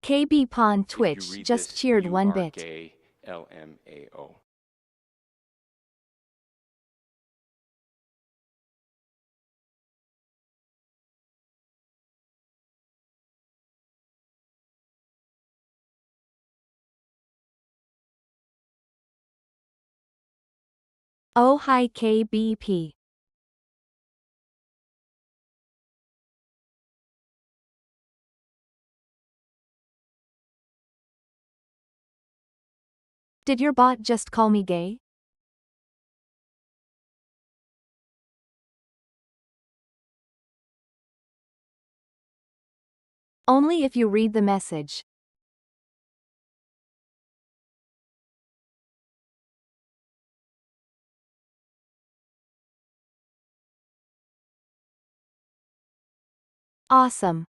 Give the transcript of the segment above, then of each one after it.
KB Pawn If you Twitch read just this, cheered you 1 are bit. gay. LMAO. Oh hi KBP. Did your bot just call me gay? Only if you read the message. Awesome.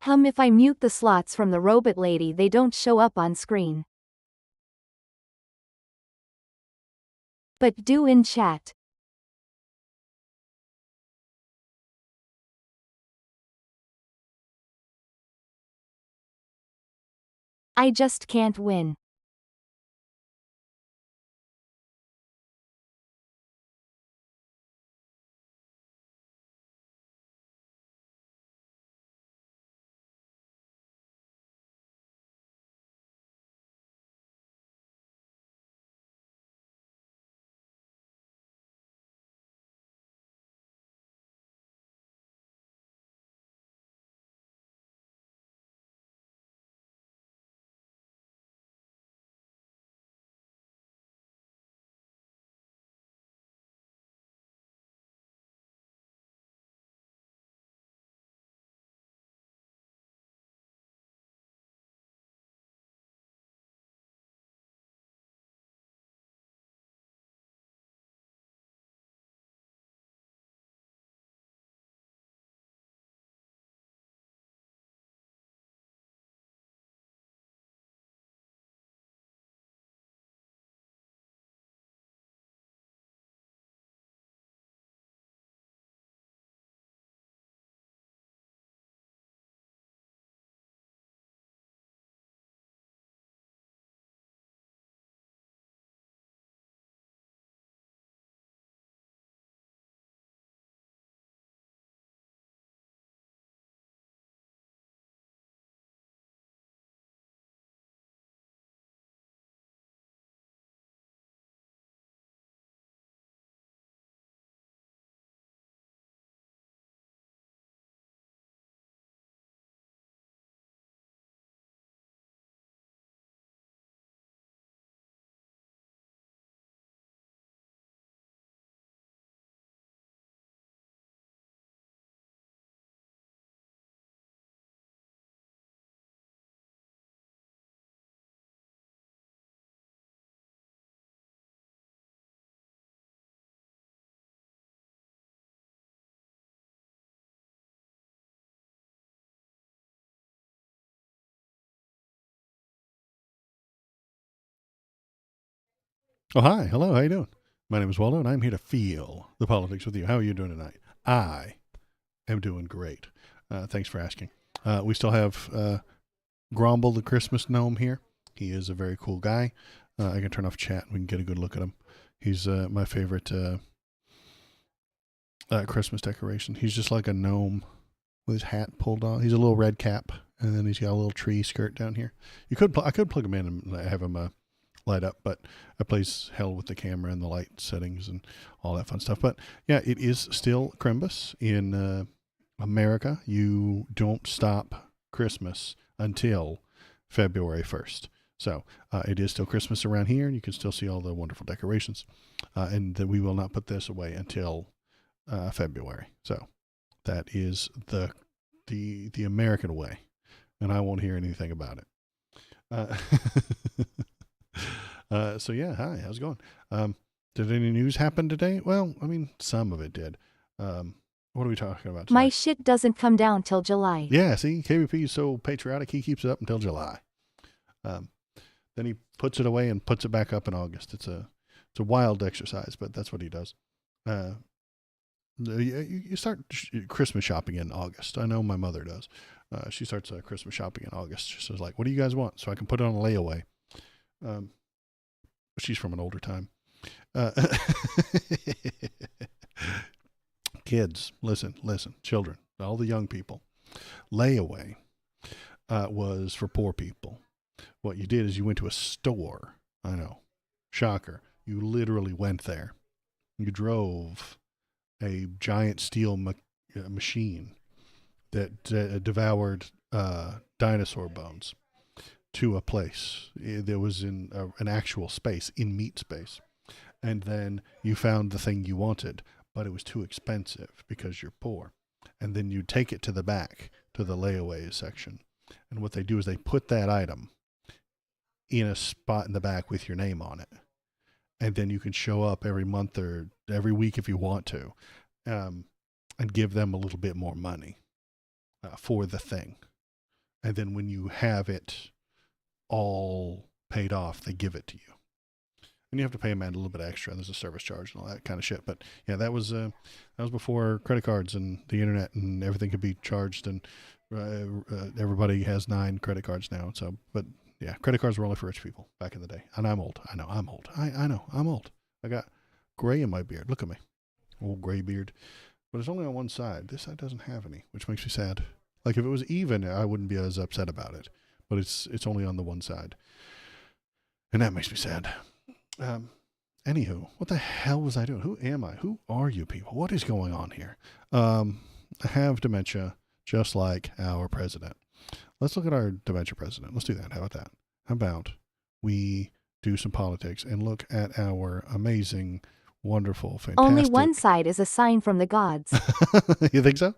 If I mute the slots from the robot lady, they don't show up on screen. But do in chat. I just can't win. Oh, hi. Hello. How you doing? My name is Waldo, and I'm here to feel the politics with you. How are you doing tonight? I am doing great. Thanks for asking. We still have Grumble, the Christmas gnome, here. He is a very cool guy. I can turn off chat and we can get a good look at him. He's my favorite Christmas decoration. He's just like a gnome with his hat pulled on. He's a little red cap, and then he's got a little tree skirt down here. I could plug him in and have him light up, but I plays hell with the camera and the light settings and all that fun stuff. But yeah, it is still Crimbus in America. You don't stop Christmas until February 1st. So it is still Christmas around here, and you can still see all the wonderful decorations. And we will not put this away until February. So that is the American way, and I won't hear anything about it. So yeah, hi, how's it going? Did any news happen today? Well, I mean, some of it did. What are we talking about tonight? My shit doesn't come down till July. Yeah, see, KBP is so patriotic, he keeps it up until July. Then he puts it away and puts it back up in August. It's a wild exercise, but that's what he does. You start Christmas shopping in August. I know my mother does. She starts Christmas shopping in August. She says, like, what do you guys want? So I can put it on a layaway. She's from an older time. Kids, listen, children, all the young people. Layaway was for poor people. What you did is you went to a store. I know, shocker. You literally went there. You drove a giant steel machine that devoured dinosaur bones to a place that was in an actual space, in meat space. And then you found the thing you wanted, but it was too expensive because you're poor. And then you take it to the back, to the layaway section. And what they do is they put that item in a spot in the back with your name on it. And then you can show up every month or every week if you want to, and give them a little bit more money for the thing. And then when you have it all paid off, they give it to you. And you have to pay them a little bit extra. There's a service charge and all that kind of shit. But yeah, that was before credit cards and the internet and everything could be charged. And everybody has 9 credit cards now. So, but yeah, credit cards were only for rich people back in the day. And I'm old. I know I'm old. I know I'm old. I got gray in my beard. Look at me, old gray beard. But it's only on one side. This side doesn't have any, which makes me sad. Like if it was even, I wouldn't be as upset about it. But it's only on the one side, and that makes me sad. Anywho, what the hell was I doing? Who am I? Who are you people? What is going on here? I have dementia, just like our president. Let's look at our dementia president. Let's do that. How about that? How about we do some politics and look at our amazing, wonderful, fantastic. Only one side is a sign from the gods. You think so?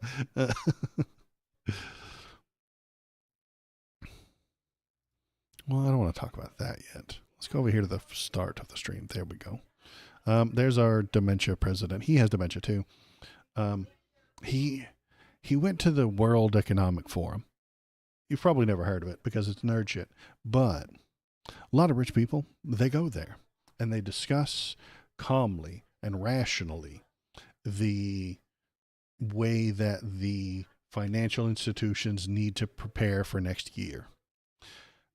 Well, I don't want to talk about that yet. Let's go over here to the start of the stream. There we go. There's our dementia president. He has dementia too. He went to the World Economic Forum. You've probably never heard of it because it's nerd shit. But a lot of rich people, they go there and they discuss calmly and rationally the way that the financial institutions need to prepare for next year.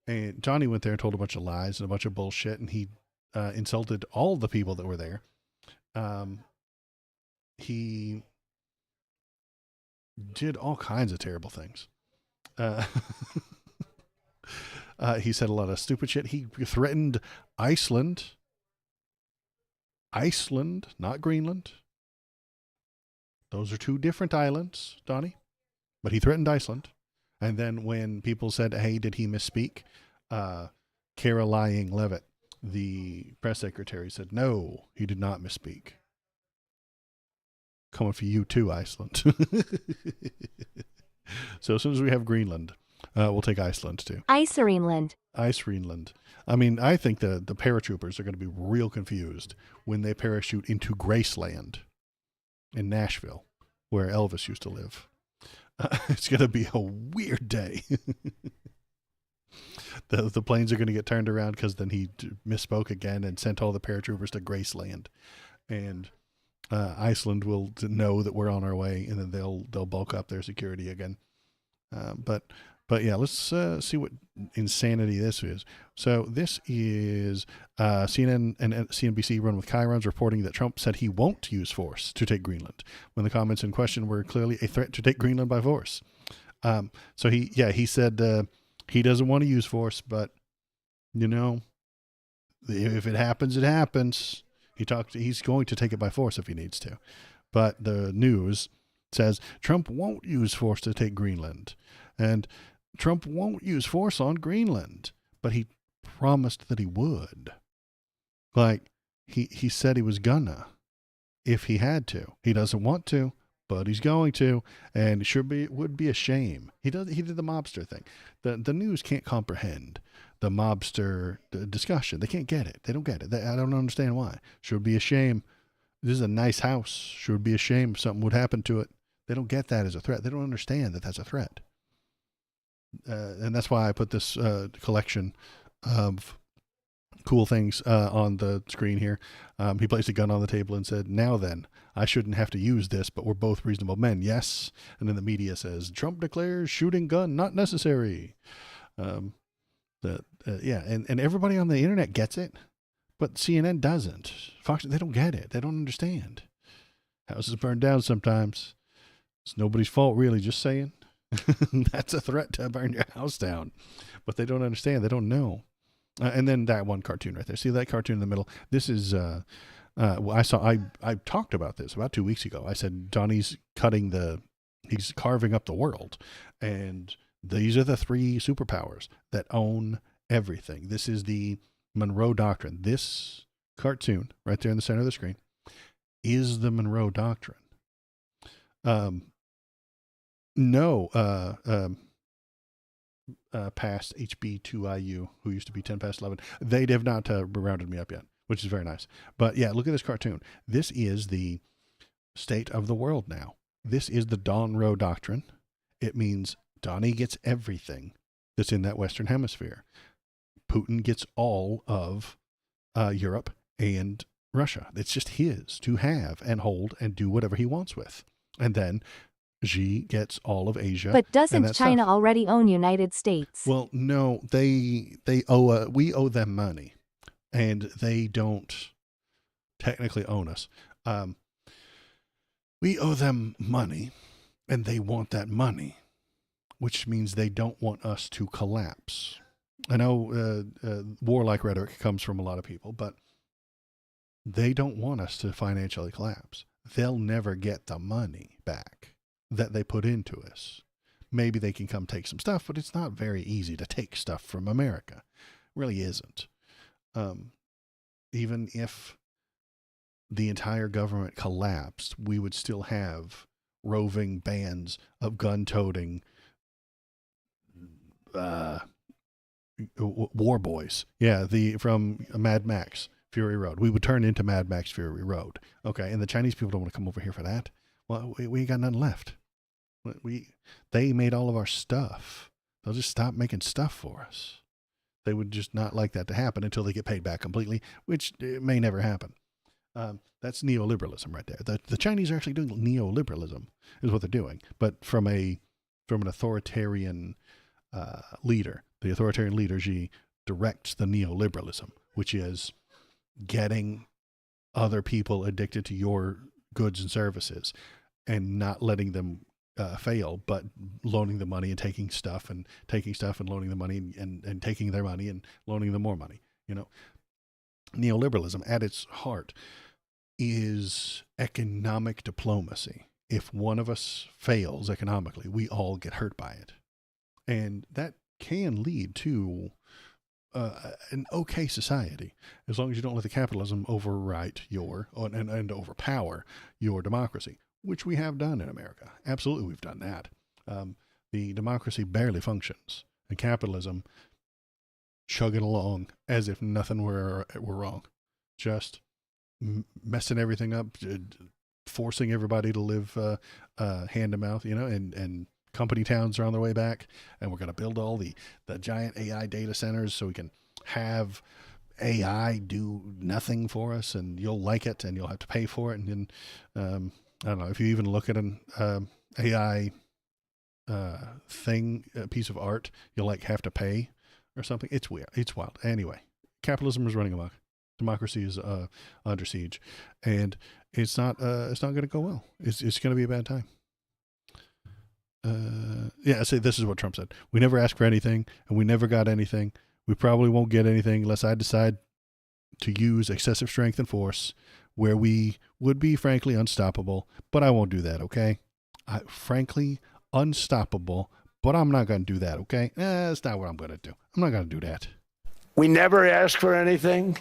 And Johnny went there and told a bunch of lies and a bunch of bullshit, and he insulted all the people that were there. He did all kinds of terrible things. He said a lot of stupid shit. He threatened Iceland. Iceland, not Greenland. Those are 2 different islands, Donnie. But he threatened Iceland. And then when people said, hey, did he misspeak? Caroline Levitt, the press secretary, said, no, he did not misspeak. Coming for you too, Iceland. So as soon as we have Greenland, we'll take Iceland too. Iceland. Iceland. I mean, I think the paratroopers are going to be real confused when they parachute into Graceland in Nashville, where Elvis used to live. It's going to be a weird day. The planes are going to get turned around because then he misspoke again and sent all the paratroopers to Graceland. And Iceland will know that we're on our way, and then they'll bulk up their security again. But yeah, let's see what insanity this is. So this is CNN and CNBC run with Chirons reporting that Trump said he won't use force to take Greenland when the comments in question were clearly a threat to take Greenland by force. So he said he doesn't want to use force, but if it happens, it happens. He's going to take it by force if he needs to. But the news says Trump won't use force to take Greenland. And Trump won't use force on Greenland, but he promised that he would. Like, he said he was gonna if he had to. He doesn't want to, but he's going to, and it would be a shame. He did the mobster thing. The news can't comprehend the mobster discussion. They can't get it. They don't get it. I don't understand why. Sure would be a shame. This is a nice house. Sure would be a shame if something would happen to it. They don't get that as a threat. They don't understand that that's a threat. And that's why I put this collection of cool things on the screen here. He placed a gun on the table and said, now then, I shouldn't have to use this, but we're both reasonable men. Yes. And then the media says, Trump declares shooting gun not necessary. And everybody on the internet gets it, but CNN doesn't. Fox, they don't get it. They don't understand. Houses burn down sometimes. It's nobody's fault, really, just saying. That's a threat to burn your house down. But they don't understand. They don't know. And then that one cartoon right there. See that cartoon in the middle? This is, I talked about this about 2 weeks ago. I said, Johnny's he's carving up the world. And these are the 3 superpowers that own everything. This is the Monroe Doctrine. This cartoon right there in the center of the screen is the Monroe Doctrine. Past HB2IU, who used to be 10 past 11, they have not rounded me up yet, which is very nice. But yeah, look at this cartoon. This is the state of the world now. This is the Monroe Doctrine. It means Donnie gets everything that's in that Western hemisphere. Putin gets all of Europe and Russia. It's just his to have and hold and do whatever he wants with. And then Xi gets all of Asia. But and doesn't that China stuff. already own United States? Well, no, we owe them money, and they don't technically own us. We owe them money, and they want that money, which means they don't want us to collapse. I know warlike rhetoric comes from a lot of people, but they don't want us to financially collapse. They'll never get the money back that they put into us. Maybe they can come take some stuff, but it's not very easy to take stuff from America. It really isn't. Even if the entire government collapsed, we would still have roving bands of gun-toting war boys. Yeah, from Mad Max Fury Road. We would turn into Mad Max Fury Road. Okay, and the Chinese people don't want to come over here for that. Well, we ain't got nothing left. They made all of our stuff. They'll just stop making stuff for us. They would just not like that to happen until they get paid back completely, which may never happen. That's neoliberalism right there. The Chinese are actually doing neoliberalism, is what they're doing, but from an authoritarian leader. The authoritarian leader, Xi, directs the neoliberalism, which is getting other people addicted to your goods and services and not letting them fail, but loaning them money and taking stuff and loaning them money and taking their money and loaning them more money. You know, neoliberalism at its heart is economic diplomacy. If one of us fails economically, we all get hurt by it. And that can lead to an okay society, as long as you don't let the capitalism overwrite and overpower your democracy, which we have done in America. Absolutely, we've done that. The democracy barely functions, and capitalism chugging along as if nothing were wrong, just messing everything up, forcing everybody to live hand to mouth, and company towns are on their way back, and we're going to build all the giant AI data centers so we can have AI do nothing for us, and you'll like it, and you'll have to pay for it. And then, I don't know, if you even look at an AI piece of art, you'll have to pay or something. It's weird. It's wild. Anyway, capitalism is running amok. Democracy is under siege, and it's not going to go well. It's going to be a bad time. I say this is what Trump said. We never asked for anything, and we never got anything. We probably won't get anything unless I decide to use excessive strength and force, where we would be frankly unstoppable. But I won't do that. Okay, frankly unstoppable. But I'm not going to do that. Okay, that's not what I'm going to do. I'm not going to do that. We never asked for anything,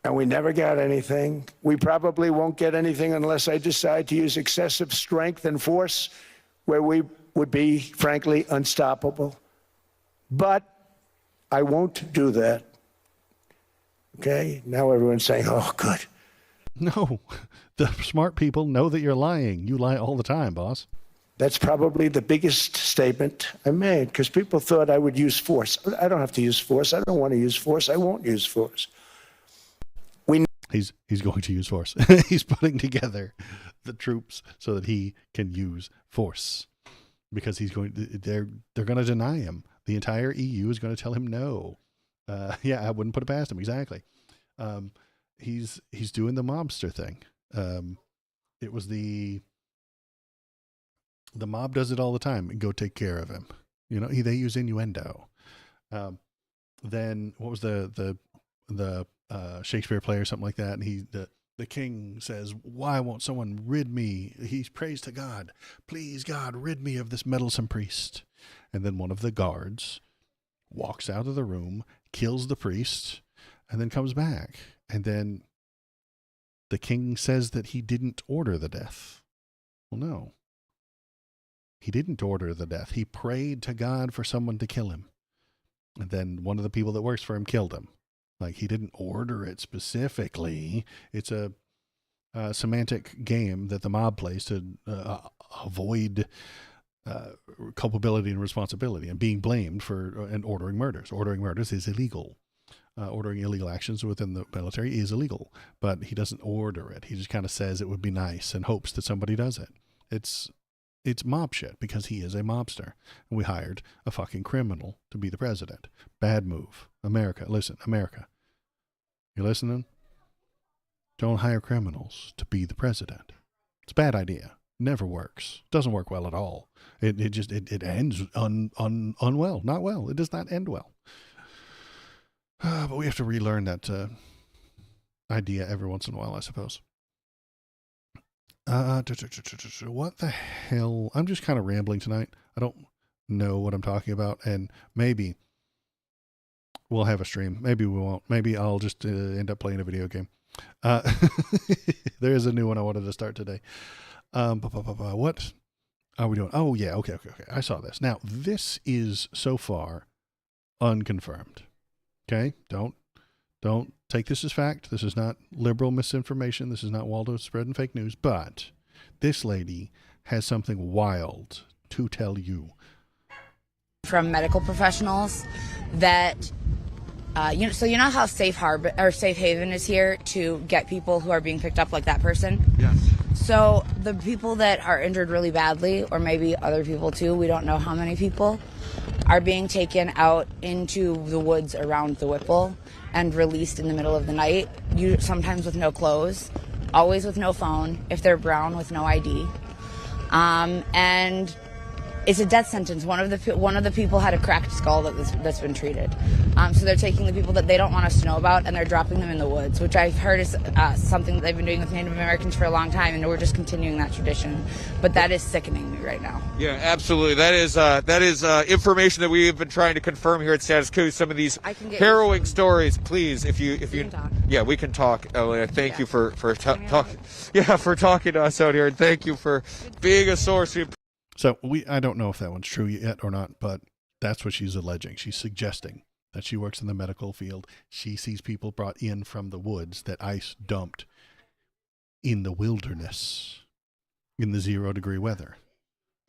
and we never got anything. We probably won't get anything unless I decide to use excessive strength and force, where we would be, frankly, unstoppable. But I won't do that. Okay? Now everyone's saying, oh, good. No, the smart people know that you're lying. You lie all the time, boss. That's probably the biggest statement I made, because people thought I would use force. I don't have to use force. I don't want to use force. I won't use force. He's going to use force. He's putting together the troops so that he can use force, because they're going to deny him. The entire EU is going to tell him no. I wouldn't put it past him. Exactly. He's doing the mobster thing. It was the mob does it all the time. Go take care of him. They use innuendo. Then what was the Shakespeare play or something like that, and the king says, why won't someone rid me? He prays to God, please God, rid me of this meddlesome priest. And then one of the guards walks out of the room, kills the priest, and then comes back. And then the king says that he didn't order the death. Well, no, he didn't order the death. He prayed to God for someone to kill him. And then one of the people that works for him killed him. He didn't order it specifically. It's a semantic game that the mob plays to avoid culpability and responsibility and being blamed for and ordering murders. Ordering murders is illegal. Ordering illegal actions within the military is illegal, but he doesn't order it. He just kind of says it would be nice and hopes that somebody does it. It's mob shit because he is a mobster. And we hired a fucking criminal to be the president. Bad move. America, listen, America. You listening? Don't hire criminals to be the president. It's a bad idea. Never works. Doesn't work well at all. It ends unwell. Not well. It does not end well. But we have to relearn that idea every once in a while, I suppose. What the hell? I'm just kind of rambling tonight. I don't know what I'm talking about, and maybe we'll have a stream. Maybe we won't. Maybe I'll just end up playing a video game. There is a new one I wanted to start today. What are we doing? Oh, yeah. Okay. I saw this. Now, this is so far unconfirmed. Okay? Don't take this as fact. This is not liberal misinformation. This is not Waldo spreading fake news. But this lady has something wild to tell you. From medical professionals that, so you know how safe harbor or safe haven is here to get people who are being picked up like that person? Yes. So the people that are injured really badly, or maybe other people too, we don't know how many people, are being taken out into the woods around the Whipple and released in the middle of the night, sometimes with no clothes, always with no phone, if they're brown, with no ID. And it's a death sentence. One of the people had a cracked skull that's been treated. So they're taking the people that they don't want us to know about and they're dropping them in the woods, which I've heard is something that they've been doing with Native Americans for a long time, and we're just continuing that tradition. But that is sickening me right now. Yeah, absolutely. That is information that we have been trying to confirm here at Status Quo. Some of these harrowing stories. Please, if you can talk. Yeah, we can talk. Elena, thank you for talking. Yeah, for talking to us out here, and thank you for being a source. So I don't know if that one's true yet or not, but that's what she's alleging. She's suggesting that she works in the medical field. She sees people brought in from the woods that ICE dumped in the wilderness in the 0-degree weather.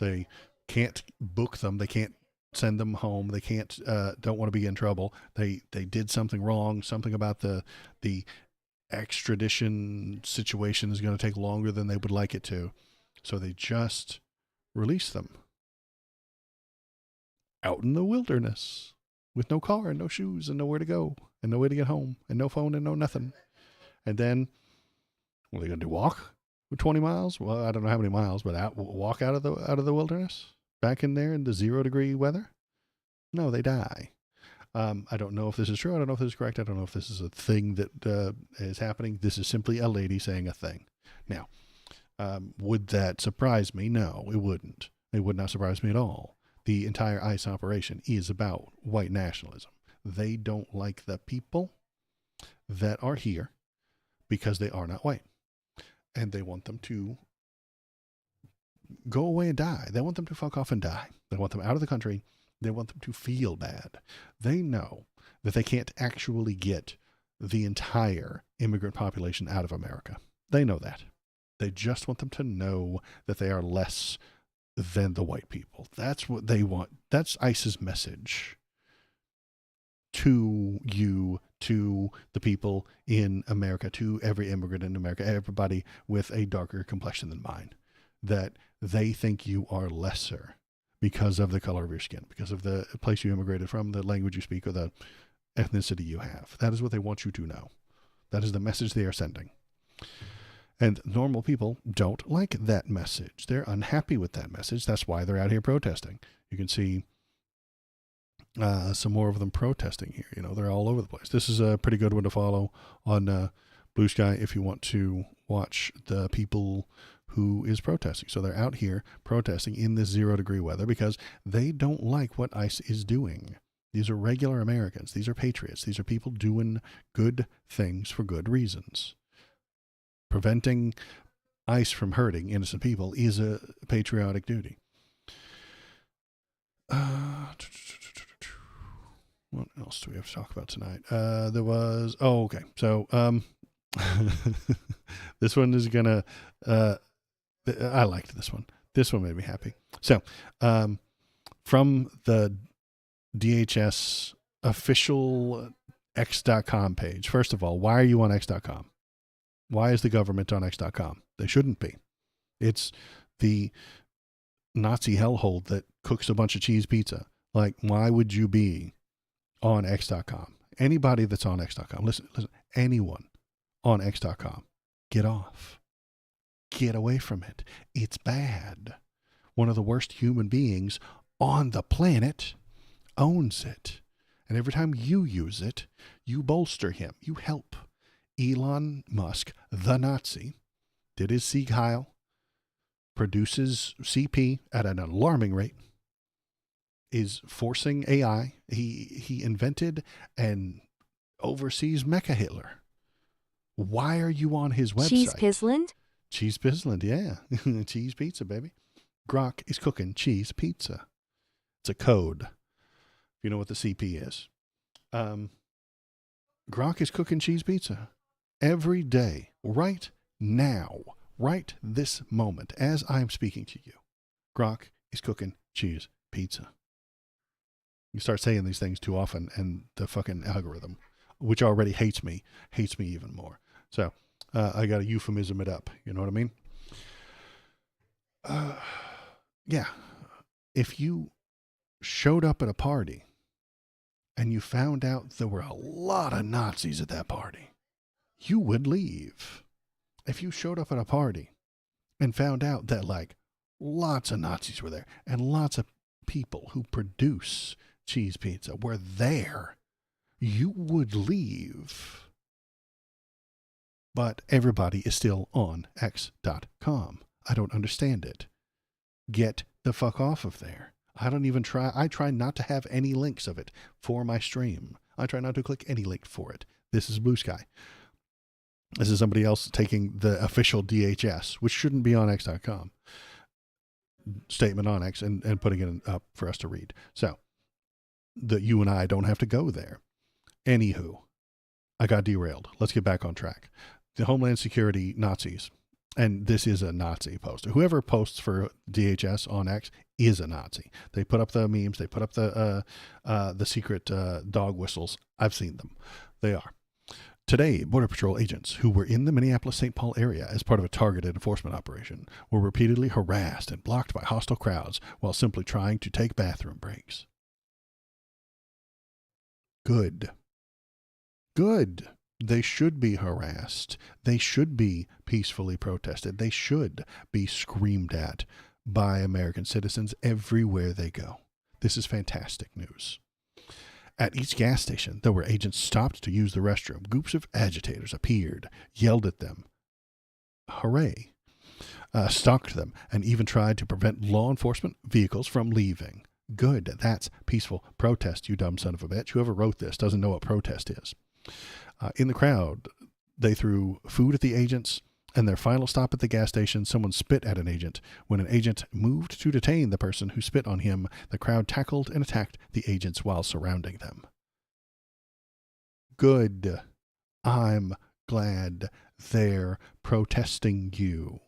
They can't book them. They can't send them home. They can't, don't want to be in trouble. They did something wrong. Something about the extradition situation is going to take longer than they would like it to. So they just release them out in the wilderness with no car and no shoes and nowhere to go and no way to get home and no phone and no nothing. And then, what are they going to do? Walk for 20 miles? Well, I don't know how many miles, but walk out of the wilderness back in there in the 0-degree weather? No, they die. I don't know if this is true. I don't know if this is correct. I don't know if this is a thing that is happening. This is simply a lady saying a thing. Now, would that surprise me? No, it wouldn't. It would not surprise me at all. The entire ICE operation is about white nationalism. They don't like the people that are here because they are not white. And they want them to go away and die. They want them to fuck off and die. They want them out of the country. They want them to feel bad. They know that they can't actually get the entire immigrant population out of America. They know that. They just want them to know that they are less than the white people. That's what they want. That's ICE's message to you, to the people in America, to every immigrant in America, everybody with a darker complexion than mine, that they think you are lesser because of the color of your skin, because of the place you immigrated from, the language you speak, or the ethnicity you have. That is what they want you to know. That is the message they are sending. And normal people don't like that message. They're unhappy with that message. That's why they're out here protesting. You can see some more of them protesting here. You know, they're all over the place. This is a pretty good one to follow on Blue Sky if you want to watch the people who is protesting. So they're out here protesting in this 0-degree weather because they don't like what ICE is doing. These are regular Americans. These are patriots. These are people doing good things for good reasons. Preventing ICE from hurting innocent people is a patriotic duty. What else do we have to talk about tonight? Okay. So, this one is gonna, I liked this one. This one made me happy. So, from the DHS official X.com page. First of all, why are you on X.com? Why is the government on X.com? They shouldn't be. It's the Nazi hellhole that cooks a bunch of cheese pizza. Like, why would you be on X.com? Anybody that's on X.com, listen, anyone on X.com, get off. Get away from it. It's bad. One of the worst human beings on the planet owns it. And every time you use it, you bolster him. You help. Elon Musk, the Nazi, did his Sieg Heil, produces CP at an alarming rate, is forcing AI. He invented and oversees Mecha Hitler. Why are you on his website? Cheese Pisland? Cheese Pisland, yeah. Cheese pizza, baby. Grok is cooking cheese pizza. It's a code. If you know what the CP is. Grok is cooking cheese pizza every day, right now, right this moment, as I'm speaking to you. Grok is cooking cheese pizza. You start saying these things too often, and the fucking algorithm, which already hates me even more. So I got to euphemism it up. You know what I mean? Yeah. If you showed up at a party and you found out there were a lot of Nazis at that party, you would leave. If you showed up at a party and found out that like lots of Nazis were there and lots of people who produce cheese pizza were there, you would leave. But everybody is still on X.com. I don't understand it. Get the fuck off of there. I don't even try. I try not to have any links of it for my stream. I try not to click any link for it. This is Blue Sky. This is somebody else taking the official DHS, which shouldn't be on X.com, statement on X and putting it up for us to read. So that you and I don't have to go there. Anywho, I got derailed. Let's get back on track. The Homeland Security Nazis, and this is a Nazi poster. Whoever posts for DHS on X is a Nazi. They put up the memes. They put up the secret dog whistles. I've seen them. They are. Today, Border Patrol agents who were in the Minneapolis-St. Paul area as part of a targeted enforcement operation were repeatedly harassed and blocked by hostile crowds while simply trying to take bathroom breaks. Good. Good. They should be harassed. They should be peacefully protested. They should be screamed at by American citizens everywhere they go. This is fantastic news. At each gas station, there were agents stopped to use the restroom. Groups of agitators appeared, yelled at them. Hooray. Stalked them, and even tried to prevent law enforcement vehicles from leaving. Good. That's peaceful protest, you dumb son of a bitch. Whoever wrote this doesn't know what protest is. In the crowd, they threw food at the agents. And their final stop at the gas station, someone spit at an agent. When an agent moved to detain the person who spit on him, the crowd tackled and attacked the agents while surrounding them. Good. I'm glad they're protesting you.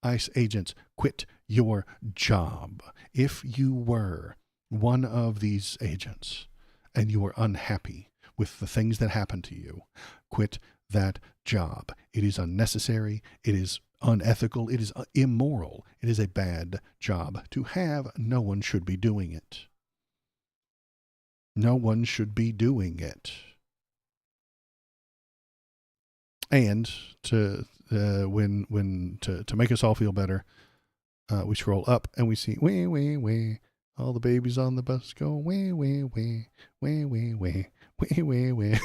ICE agents, quit your job. If you were one of these agents and you were unhappy with the things that happened to you, quit that job. It is unnecessary. It is unethical. It is immoral. It is a bad job to have. No one should be doing it. No one should be doing it. And to make us all feel better, we scroll up and we see wee wee wee. All the babies on the bus go wee wee wee wee wee wee wee wee wee.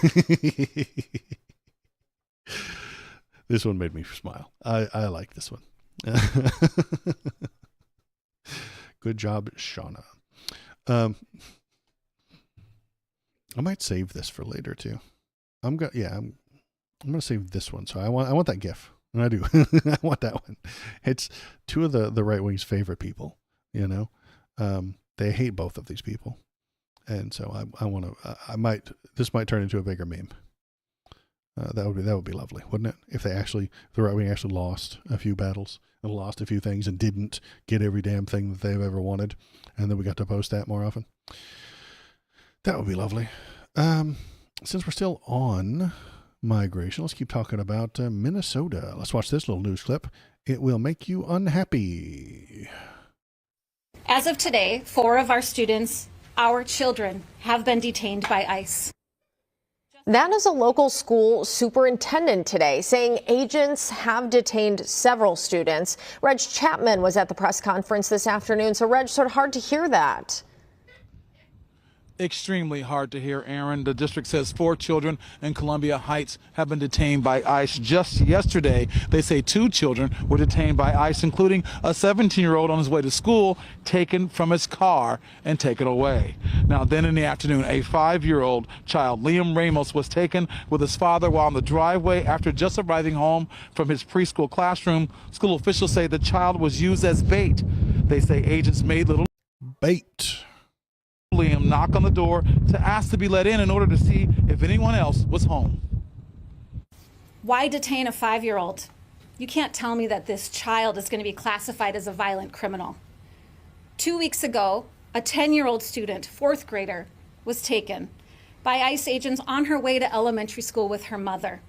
This one made me smile. I like this one. Good job, Shauna. I might save this for later too. I'm gonna save this one. So I want that GIF. And I do. I want that one. It's two of the right wing's favorite people. You know, they hate both of these people, and so I want to. This might turn into a bigger meme. That would be lovely, wouldn't it? If the right wing actually lost a few battles and lost a few things and didn't get every damn thing that they've ever wanted, and then we got to post that more often. That would be lovely. Since we're still on migration, let's keep talking about Minnesota. Let's watch this little news clip. It will make you unhappy. As of today, 4 of our students, our children, have been detained by ICE. That is a local school superintendent today saying agents have detained several students. Reg Chapman was at the press conference this afternoon. So, Reg, sort of hard to hear that. Extremely hard to hear, Aaron. The district says 4 children in Columbia Heights have been detained by ICE. Just yesterday, they say 2 children were detained by ICE, including a 17-year-old on his way to school, taken from his car and taken away. Now, then in the afternoon, a 5-year-old child, Liam Ramos, was taken with his father while on the driveway after just arriving home from his preschool classroom. School officials say the child was used as bait. They say agents made little bait. Liam knock on the door to ask to be let in order to see if anyone else was home. Why detain a 5-year-old? You can't tell me that this child is going to be classified as a violent criminal. 2 weeks ago, a 10-year-old student, 4th grader, was taken by ICE agents on her way to elementary school with her mother.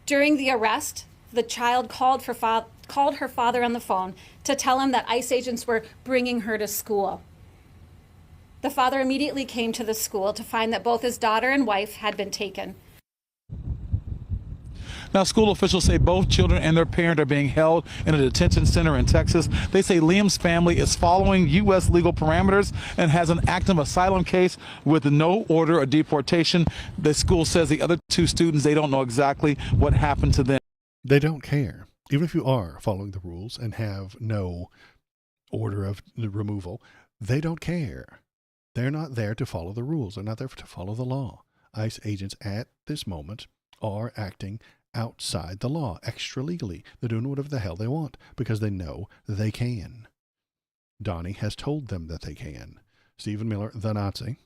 During the arrest, the child called her father on the phone to tell him that ICE agents were bringing her to school. The father immediately came to the school to find that both his daughter and wife had been taken. Now, school officials say both children and their parent are being held in a detention center in Texas. They say Liam's family is following U.S. legal parameters and has an active asylum case with no order of deportation. The school says the other 2 students, they don't know exactly what happened to them. They don't care. Even if you are following the rules and have no order of removal, they don't care. They're not there to follow the rules. They're not there to follow the law. ICE agents at this moment are acting outside the law, extra legally. They're doing whatever the hell they want because they know they can. Donnie has told them that they can. Stephen Miller, the Nazi,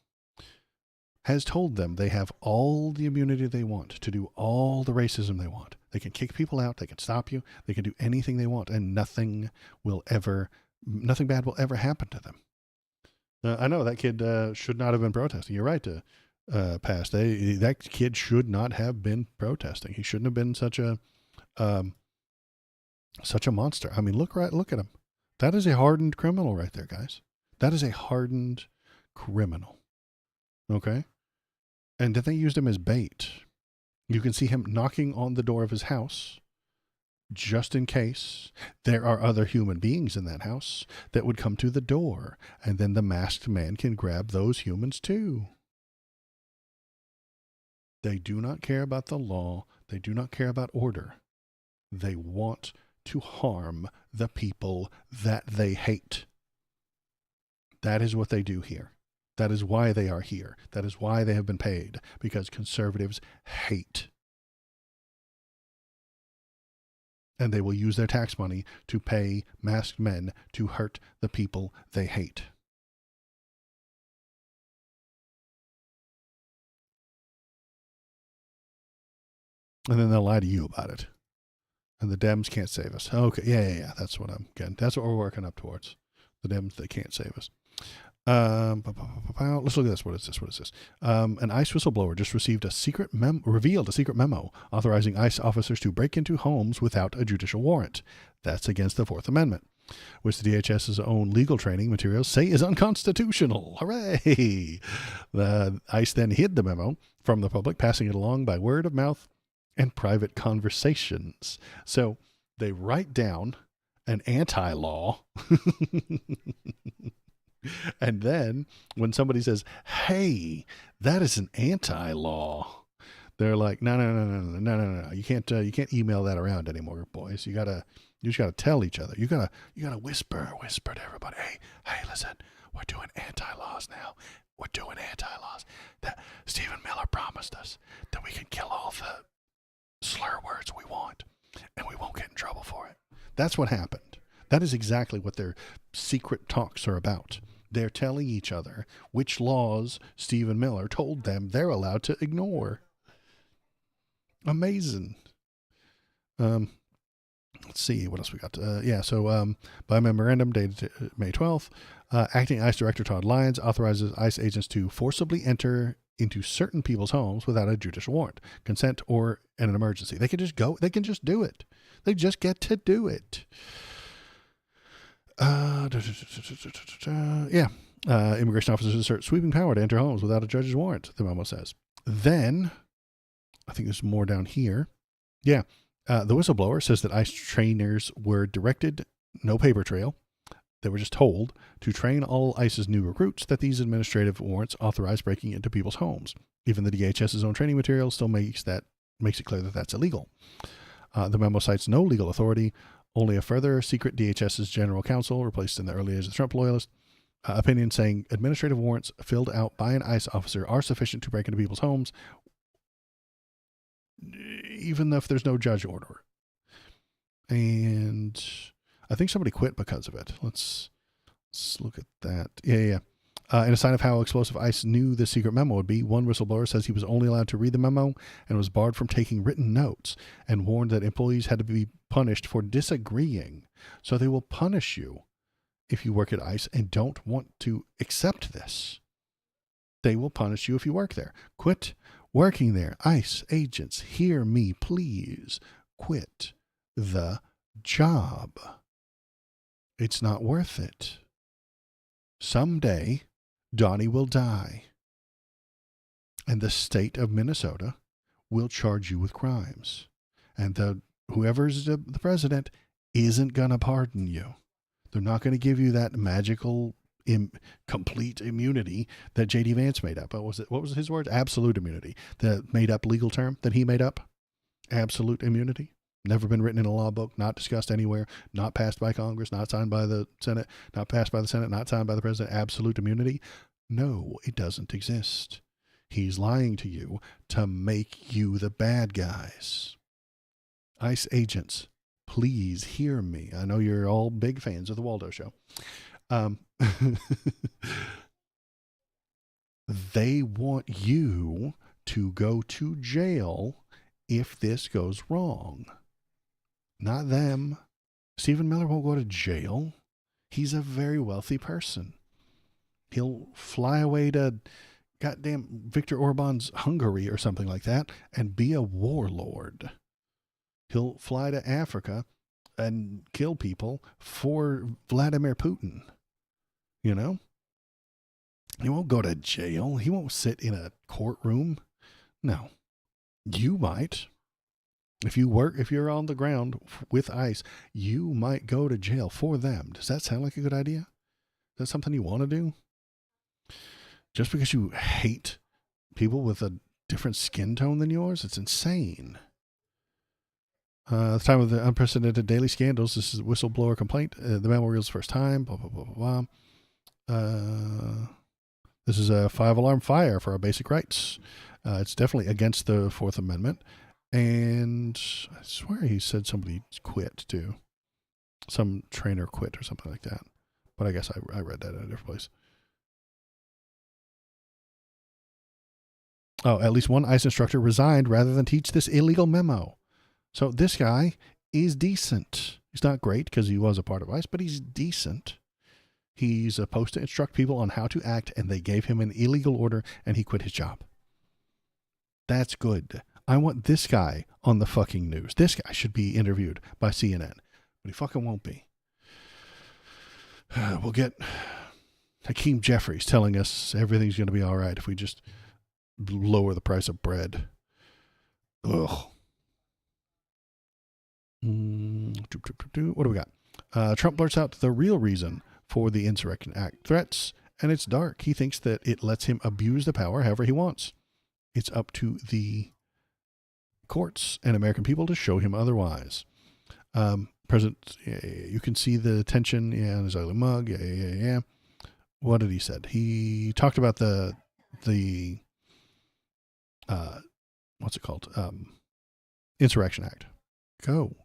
has told them they have all the immunity they want to do all the racism they want. They can kick people out. They can stop you. They can do anything they want, and nothing bad will ever happen to them. I know that kid should not have been protesting. You're right to pass. That kid should not have been protesting. He shouldn't have been such a monster. I mean, look at him. That is a hardened criminal right there, guys. That is a hardened criminal. Okay? And then they used him as bait. You can see him knocking on the door of his house just in case there are other human beings in that house that would come to the door, and then the masked man can grab those humans too. They do not care about the law. They do not care about order. They want to harm the people that they hate. That is what they do here. That is why they are here. That is why they have been paid, because conservatives hate. And they will use their tax money to pay masked men to hurt the people they hate. And then they'll lie to you about it. And the Dems can't save us. Okay, yeah. That's what I'm getting. That's what we're working up towards. The Dems, they can't save us. Let's look at this. What is this? An ICE whistleblower just received revealed a secret memo authorizing ICE officers to break into homes without a judicial warrant. That's against the Fourth Amendment, which the DHS's own legal training materials say is unconstitutional. Hooray! The ICE then hid the memo from the public, passing it along by word of mouth and private conversations. So they write down an anti-law. And then when somebody says, hey, that is an anti-law, they're like, no. You can't email that around anymore, boys. You just gotta tell each other. You gotta whisper to everybody. Hey, listen, we're doing anti-laws now. We're doing anti-laws. That Stephen Miller promised us that we can kill all the slur words we want, and we won't get in trouble for it. That's what happened. That is exactly what their secret talks are about. They're telling each other which laws Stephen Miller told them they're allowed to ignore. Amazing. Let's see what else we got. By memorandum dated May 12th, Acting ICE Director Todd Lyons authorizes ICE agents to forcibly enter into certain people's homes without a judicial warrant, consent, or in an emergency. They can just go. They can just do it. They just get to do it. Immigration officers assert sweeping power to enter homes without a judge's warrant, the memo says. Then, I think there's more down here. Yeah. The whistleblower says that ICE trainers were directed, no paper trail, they were just told to train all ICE's new recruits that these administrative warrants authorize breaking into people's homes. Even the DHS's own training material still makes it clear that that's illegal. The memo cites no legal authority, only a further secret DHS's general counsel, replaced in the early days of the Trump loyalist, opinion saying administrative warrants filled out by an ICE officer are sufficient to break into people's homes, even if there's no judge order. And I think somebody quit because of it. Let's look at that. Yeah. In a sign of how explosive ICE knew the secret memo would be, one whistleblower says he was only allowed to read the memo and was barred from taking written notes, and warned that employees had to be punished for disagreeing. So they will punish you if you work at ICE and don't want to accept this. They will punish you if you work there. Quit working there. ICE agents, hear me, please. Quit the job. It's not worth it. Someday, Donnie will die, and the state of Minnesota will charge you with crimes. And whoever's the president isn't going to pardon you. They're not going to give you that magical complete immunity that J.D. Vance made up. What was his word? Absolute immunity. The made up legal term that he made up. Absolute immunity. Never been written in a law book, not discussed anywhere, not passed by Congress, not signed by the Senate, not passed by the Senate, not signed by the president. Absolute immunity. No, it doesn't exist. He's lying to you to make you the bad guys. ICE agents, please hear me. I know you're all big fans of the Waldo Show. They want you to go to jail if this goes wrong. Not them. Stephen Miller won't go to jail. He's a very wealthy person. He'll fly away to goddamn Viktor Orban's Hungary or something like that and be a warlord. He'll fly to Africa and kill people for Vladimir Putin. You know? He won't go to jail. He won't sit in a courtroom. No. You might. If you're on the ground with ICE, you might go to jail for them. Does that sound like a good idea? Is that something you want to do? Just because you hate people with a different skin tone than yours? It's insane. At the time of the unprecedented daily scandals, this is a whistleblower complaint. The memo reveals the first time, blah, blah, blah, blah, blah. This is a 5-alarm fire for our basic rights. It's definitely against the Fourth Amendment. And I swear he said somebody quit too. Some trainer quit or something like that. But I guess I read that in a different place. Oh, at least one ICE instructor resigned rather than teach this illegal memo. So this guy is decent. He's not great because he was a part of ICE, but he's decent. He's supposed to instruct people on how to act, and they gave him an illegal order, and he quit his job. That's good. I want this guy on the fucking news. This guy should be interviewed by CNN, but he fucking won't be. We'll get Hakeem Jeffries telling us everything's going to be all right if we just lower the price of bread. Ugh. What do we got? Trump blurts out the real reason for the Insurrection Act threats, and it's dark. He thinks that it lets him abuse the power however he wants. It's up to the courts and American people to show him otherwise. President, you can see the tension in his ugly mug. Yeah. What did he said? He talked about the what's it called? Insurrection Act. Go.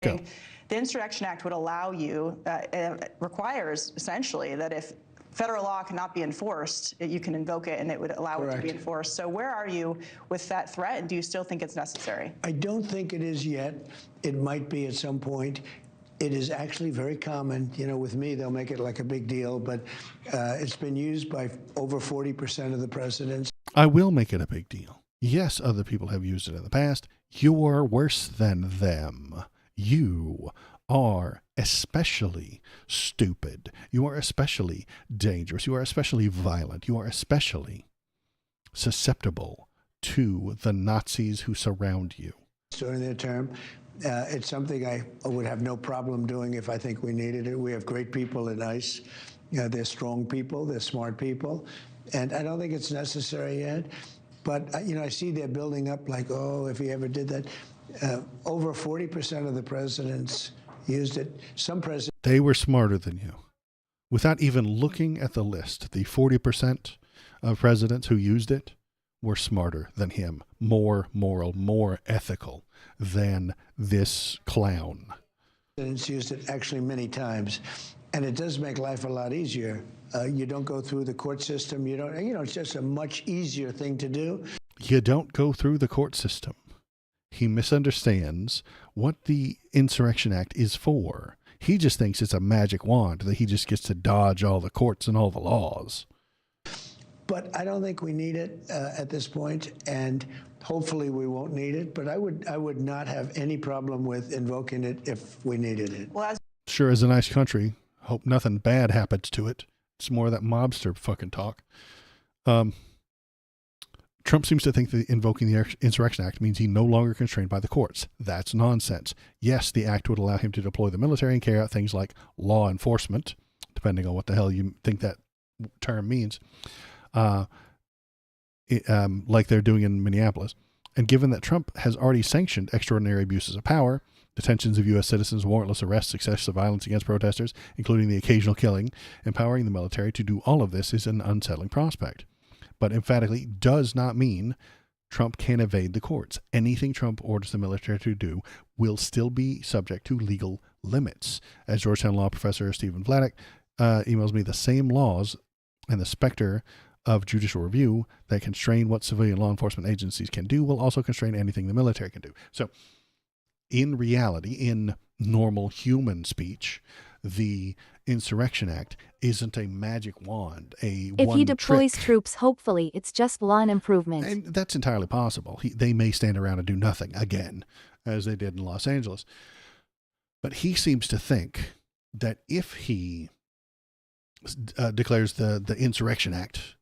The Insurrection Act would allow you, it requires essentially that if federal law cannot be enforced. You can invoke it and it would allow it to be Correct. enforced. So where are you with that threat, and do you still think it's necessary? I don't think it is yet. It might be at some point. It is actually very common. You know, with me, they'll make it like a big deal, but it's been used by over 40% of the presidents. I will make it a big deal. Yes, other people have used it in the past. You're worse than them. You are especially stupid. You are especially dangerous. You are especially violent. You are especially susceptible to the Nazis who surround you. During their term, it's something I would have no problem doing if I think we needed it. We have great people at ICE. You know, they're strong people. They're smart people. And I don't think it's necessary yet. But, you know, I see they're building up like, oh, if he ever did that. Over 40% of the presidents used it. Some presidents. They were smarter than you. Without even looking at the list, the 40% of presidents who used it were smarter than him, more moral, more ethical than this clown. Presidents used it actually many times. And it does make life a lot easier. You don't go through the court system. You don't, you know, it's just a much easier thing to do. You don't go through the court system. He misunderstands what the Insurrection Act is for. He just thinks it's a magic wand that he just gets to dodge all the courts and all the laws. But I don't think we need it at this point, and hopefully we won't need it. But I would not have any problem with invoking it if we needed it. Well, Sure is a nice country. Hope nothing bad happens to it. It's more of that mobster fucking talk. Trump seems to think that invoking the Insurrection Act means he's no longer constrained by the courts. That's nonsense. Yes, the act would allow him to deploy the military and carry out things like law enforcement, depending on what the hell you think that term means, like they're doing in Minneapolis. And given that Trump has already sanctioned extraordinary abuses of power, detentions of U.S. citizens, warrantless arrests, excessive violence against protesters, including the occasional killing, empowering the military to do all of this is an unsettling prospect. But emphatically does not mean Trump can evade the courts. Anything Trump orders the military to do will still be subject to legal limits. As Georgetown law professor Stephen Vladeck emails me, the same laws and the specter of judicial review that constrain what civilian law enforcement agencies can do will also constrain anything the military can do. So in reality, in normal human speech, the Insurrection Act isn't a magic wand, If he deploys troops, hopefully it's just law and improvement. And that's entirely possible. They may stand around and do nothing again, as they did in Los Angeles. But he seems to think that if he declares the Insurrection Act,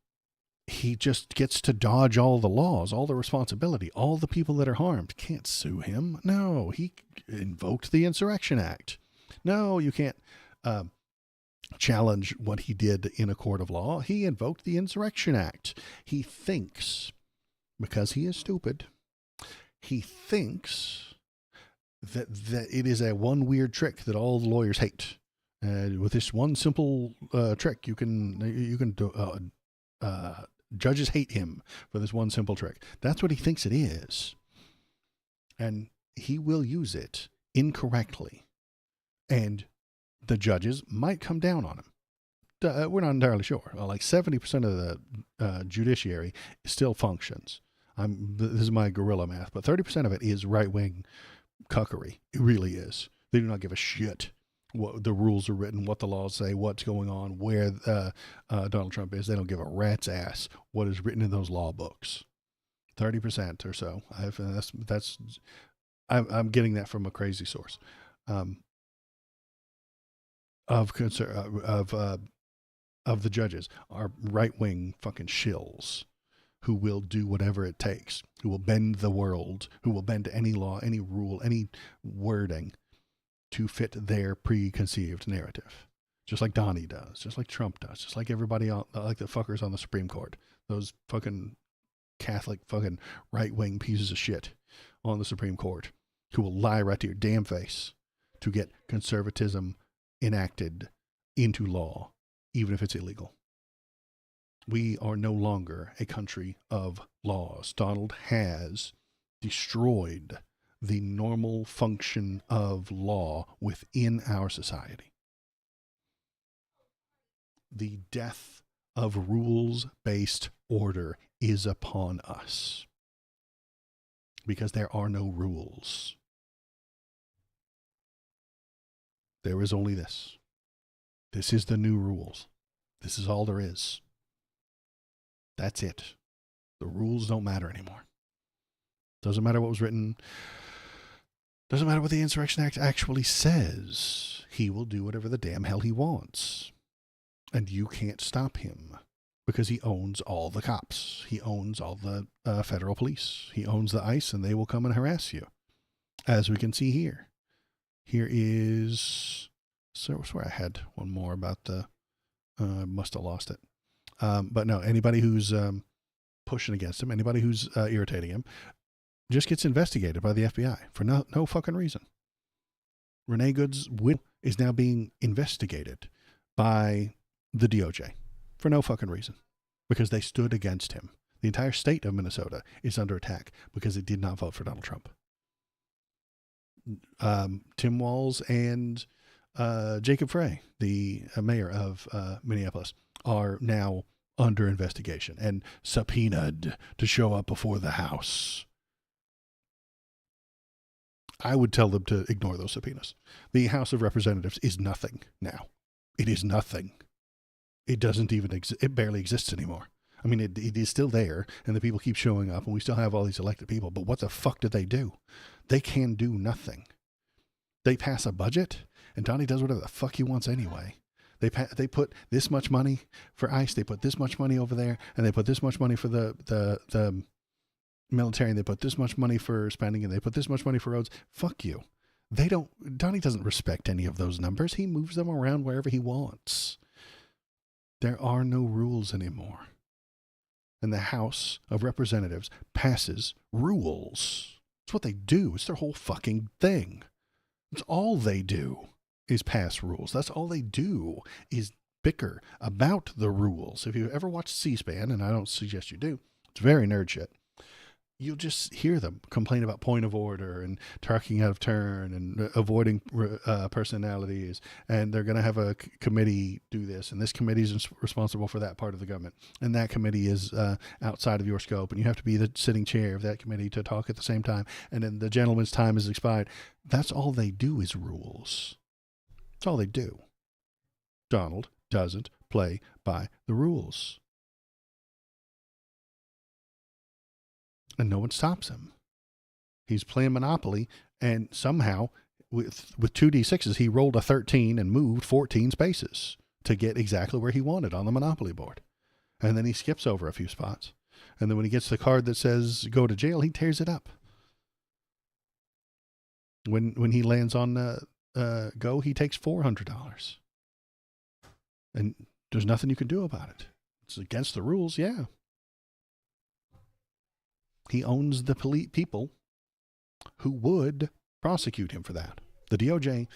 he just gets to dodge all the laws, all the responsibility, all the people that are harmed can't sue him. No, he invoked the Insurrection Act. No, you can't challenge what he did in a court of law. He invoked the Insurrection Act. He thinks, because he is stupid, he thinks that it is a one weird trick that all the lawyers hate. With this one simple trick, you can judges hate him for this one simple trick. That's what he thinks it is. And he will use it incorrectly. And the judges might come down on him. We're not entirely sure. Like 70% of the judiciary still functions. This is my guerrilla math, but 30% of it is right-wing cuckery. It really is. They do not give a shit what the rules are written, what the laws say, what's going on, where Donald Trump is. They don't give a rat's ass what is written in those law books. 30% or so. I'm getting that from a crazy source. Of the judges are right-wing fucking shills who will do whatever it takes, who will bend the world, who will bend any law, any rule, any wording to fit their preconceived narrative. Just like Donnie does, just like Trump does, just like everybody else, like the fuckers on the Supreme Court, those fucking Catholic fucking right-wing pieces of shit on the Supreme Court who will lie right to your damn face to get conservatism enacted into law, even if it's illegal. We are no longer a country of laws. Donald has destroyed the normal function of law within our society. The death of rules-based order is upon us. Because there are no rules. There is only this. This is the new rules. This is all there is. That's it. The rules don't matter anymore. Doesn't matter what was written. Doesn't matter what the Insurrection Act actually says. He will do whatever the damn hell he wants. And you can't stop him because he owns all the cops. He owns all the federal police. He owns the ICE, and they will come and harass you. As we can see here. Here is... So I swear I had one more about the... must have lost it. But no, anybody who's pushing against him, anybody who's irritating him, just gets investigated by the FBI for no fucking reason. Renee Good's widow is now being investigated by the DOJ for no fucking reason because they stood against him. The entire state of Minnesota is under attack because it did not vote for Donald Trump. Tim Walz and Jacob Frey, the mayor of Minneapolis, are now under investigation and subpoenaed to show up before the House. I would tell them to ignore those subpoenas. The House of Representatives is nothing now. It is nothing. It doesn't even exist. It barely exists anymore. I mean, it is still there, and the people keep showing up, and we still have all these elected people, but what the fuck do they do? They can do nothing. They pass a budget, and Donnie does whatever the fuck he wants anyway. They put this much money for ICE, they put this much money over there, and they put this much money for the military, and they put this much money for spending, and they put this much money for roads. Fuck you. Donnie doesn't respect any of those numbers. He moves them around wherever he wants. There are no rules anymore. And the House of Representatives passes rules. It's what they do. It's their whole fucking thing. It's all they do is pass rules. That's all they do is bicker about the rules. If you ever watched C-SPAN, and I don't suggest you do, it's very nerd shit. You'll just hear them complain about point of order and talking out of turn and avoiding personalities. And they're going to have a committee do this. And this committee is responsible for that part of the government. And that committee is outside of your scope. And you have to be the sitting chair of that committee to talk at the same time. And then the gentleman's time is expired. That's all they do is rules. That's all they do. Donald doesn't play by the rules. And no one stops him. He's playing Monopoly, and somehow, with 2d6s, he rolled a 13 and moved 14 spaces to get exactly where he wanted on the Monopoly board. And then he skips over a few spots. And then when he gets the card that says go to jail, he tears it up. When he lands on go, he takes $400. And there's nothing you can do about it. It's against the rules, yeah. He owns the people who would prosecute him for that. The DOJ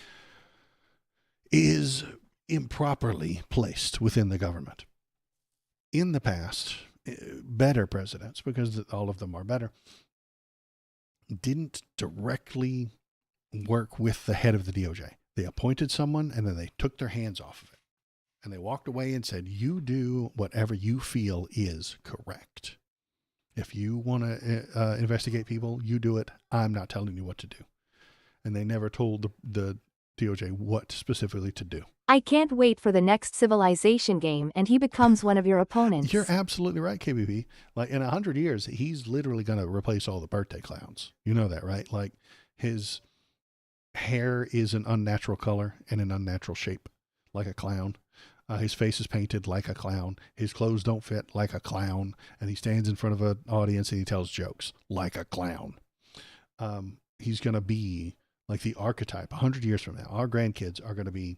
is improperly placed within the government. In the past, better presidents, because all of them are better, didn't directly work with the head of the DOJ. They appointed someone and then they took their hands off of it. And they walked away and said, you do whatever you feel is correct. If you want to investigate people, you do it. I'm not telling you what to do. And they never told the DOJ what specifically to do. I can't wait for the next Civilization game and he becomes one of your opponents. You're absolutely right, KBB. Like in 100 years, he's literally going to replace all the birthday clowns. You know that, right? Like his hair is an unnatural color and an unnatural shape, like a clown. His face is painted like a clown. His clothes don't fit like a clown. And he stands in front of an audience and he tells jokes like a clown. He's going to be like the archetype 100 years from now. Our grandkids are going to be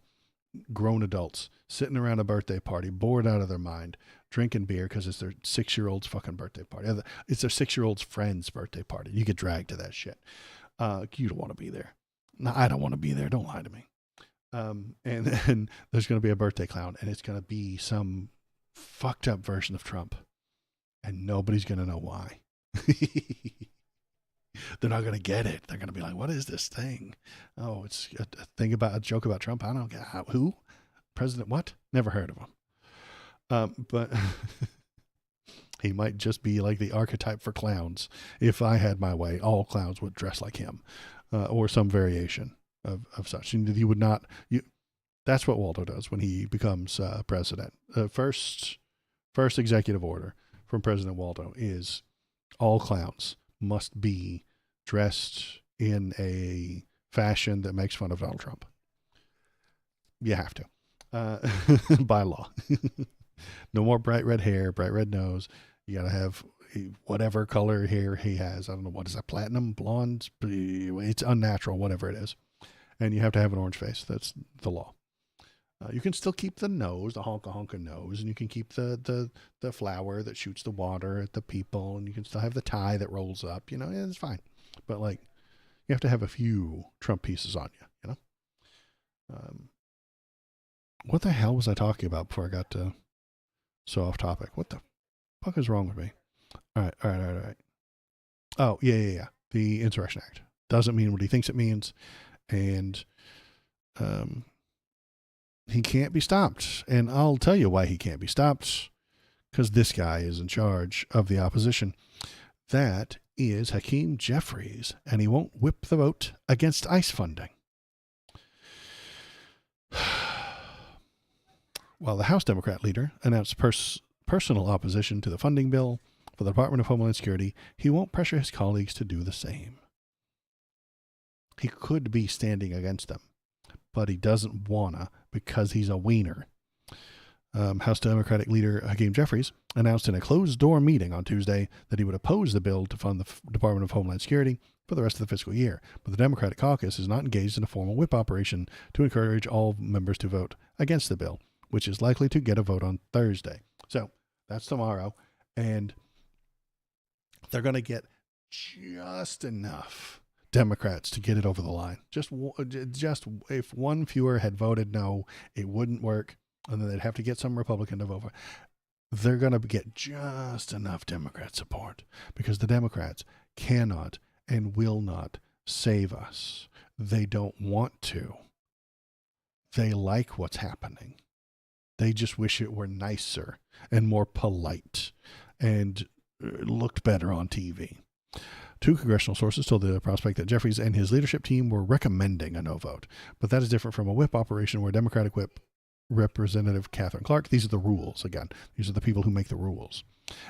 grown adults sitting around a birthday party, bored out of their mind, drinking beer because it's their 6-year-old's fucking birthday party. It's their 6-year-old's friend's birthday party. You get dragged to that shit. You don't want to be there. No, I don't want to be there. Don't lie to me. And then there's going to be a birthday clown, and it's going to be some fucked up version of Trump, and nobody's going to know why. They're not going to get it. They're going to be like, what is this thing? Oh, it's a joke about Trump. I don't get who? President what? Never heard of him. But he might just be like the archetype for clowns. If I had my way, all clowns would dress like him, or some variation of such. And you would not. That's what Waldo does when he becomes president. First executive order from President Waldo is all clowns must be dressed in a fashion that makes fun of Donald Trump. You have to, by law. No more bright red hair, bright red nose. You got to have whatever color hair he has. I don't know, what is that, platinum, blonde? It's unnatural, whatever it is. And you have to have an orange face. That's the law. You can still keep the nose, the honka nose, and you can keep the flower that shoots the water at the people, and you can still have the tie that rolls up. It's fine. But you have to have a few Trump pieces on you. What the hell was I talking about before I got so off topic? What the fuck is wrong with me? All right. Oh, yeah. The Insurrection Act doesn't mean what he thinks it means, and he can't be stopped. And I'll tell you why he can't be stopped, because this guy is in charge of the opposition. That is Hakeem Jeffries, and he won't whip the vote against ICE funding. While the House Democrat leader announced personal opposition to the funding bill for the Department of Homeland Security, he won't pressure his colleagues to do the same. He could be standing against them, but he doesn't wanna because he's a wiener. House Democratic leader Hakeem Jeffries announced in a closed-door meeting on Tuesday that he would oppose the bill to fund the Department of Homeland Security for the rest of the fiscal year, but the Democratic caucus is not engaged in a formal whip operation to encourage all members to vote against the bill, which is likely to get a vote on Thursday. So that's tomorrow, and they're going to get just enough Democrats to get it over the line. Just if one fewer had voted no, it wouldn't work, and then they'd have to get some Republican to vote for. They're going to get just enough Democrat support because the Democrats cannot and will not save us. They don't want to. They like what's happening. They just wish it were nicer and more polite and looked better on TV. Two congressional sources told the Prospect that Jeffries and his leadership team were recommending a no vote, but that is different from a whip operation where Democratic whip Representative Catherine Clark, these are the rules again, these are the people who make the rules,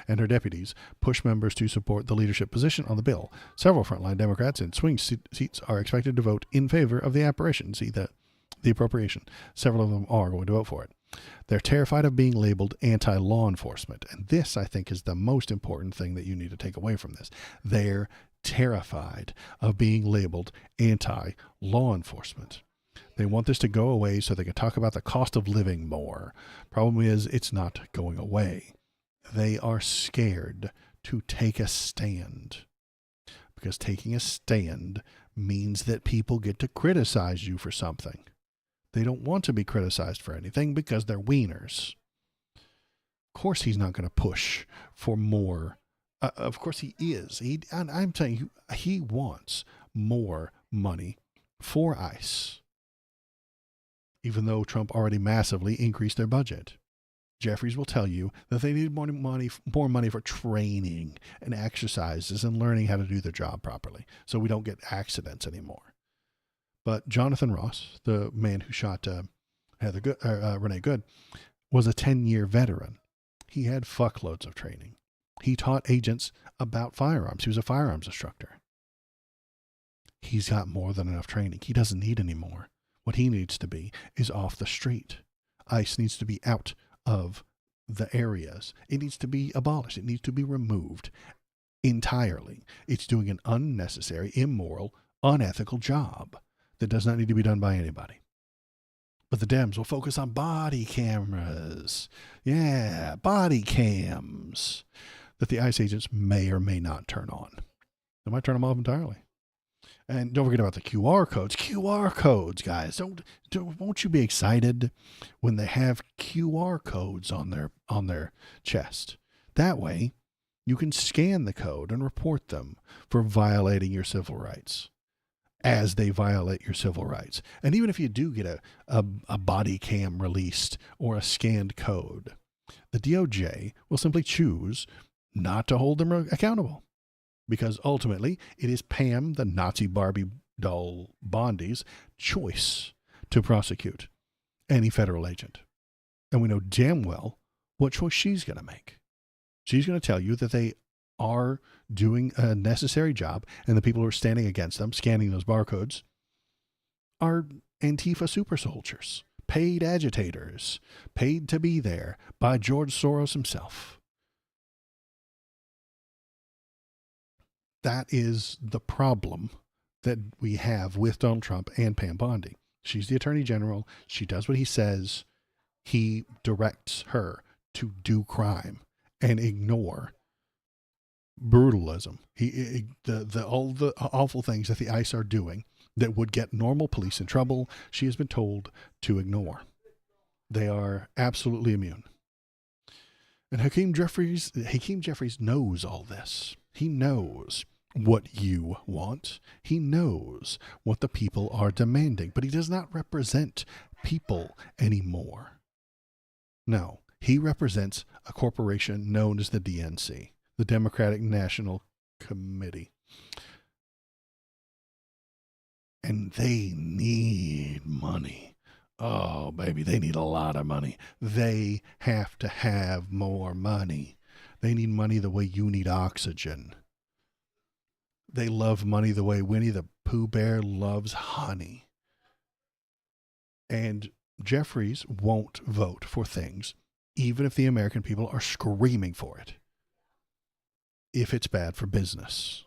and her deputies push members to support the leadership position on the bill. Several frontline Democrats in swing seats are expected to vote in favor of the appropriation. Several of them are going to vote for it. They're terrified of being labeled anti-law enforcement. And this, I think, is the most important thing that you need to take away from this. They're terrified of being labeled anti-law enforcement. They want this to go away so they can talk about the cost of living more. Problem is, it's not going away. They are scared to take a stand. Because taking a stand means that people get to criticize you for something. They don't want to be criticized for anything because they're wieners. Of course he's not going to push for more. Of course he is. And I'm telling you, he wants more money for ICE. Even though Trump already massively increased their budget. Jeffries will tell you that they need more money for training and exercises and learning how to do their job properly so we don't get accidents anymore. But Jonathan Ross, the man who shot Renee Good, was a 10-year veteran. He had fuckloads of training. He taught agents about firearms. He was a firearms instructor. He's got more than enough training. He doesn't need any more. What he needs to be is off the street. ICE needs to be out of the areas. It needs to be abolished. It needs to be removed entirely. It's doing an unnecessary, immoral, unethical job that does not need to be done by anybody. But the Dems will focus on body cameras. Yeah, body cams that the ICE agents may or may not turn on. They might turn them off entirely. And don't forget about the QR codes. QR codes, guys. Won't you be excited when they have QR codes on their chest? That way, you can scan the code and report them for violating your civil rights as they violate your civil rights. And even if you do get a body cam released or a scanned code, The DOJ will simply choose not to hold them accountable because ultimately it is Pam, the Nazi Barbie doll Bondi's choice to prosecute any federal agent. And we know damn well what choice she's going to make. She's going to tell you that they are doing a necessary job and the people who are standing against them, scanning those barcodes, are Antifa super soldiers, paid agitators, paid to be there by George Soros himself. That is the problem that we have with Donald Trump and Pam Bondi. She's the attorney general. She does what he says. He directs her to do crime and ignore brutalism. All the awful things that the ICE are doing that would get normal police in trouble, she has been told to ignore. They are absolutely immune. And Hakeem Jeffries knows all this. He knows what you want. He knows what the people are demanding, but he does not represent people anymore. No, he represents a corporation known as the DNC, the Democratic National Committee. And they need money. Oh, baby, they need a lot of money. They have to have more money. They need money the way you need oxygen. They love money the way Winnie the Pooh Bear loves honey. And Jeffries won't vote for things, even if the American people are screaming for it, if it's bad for business.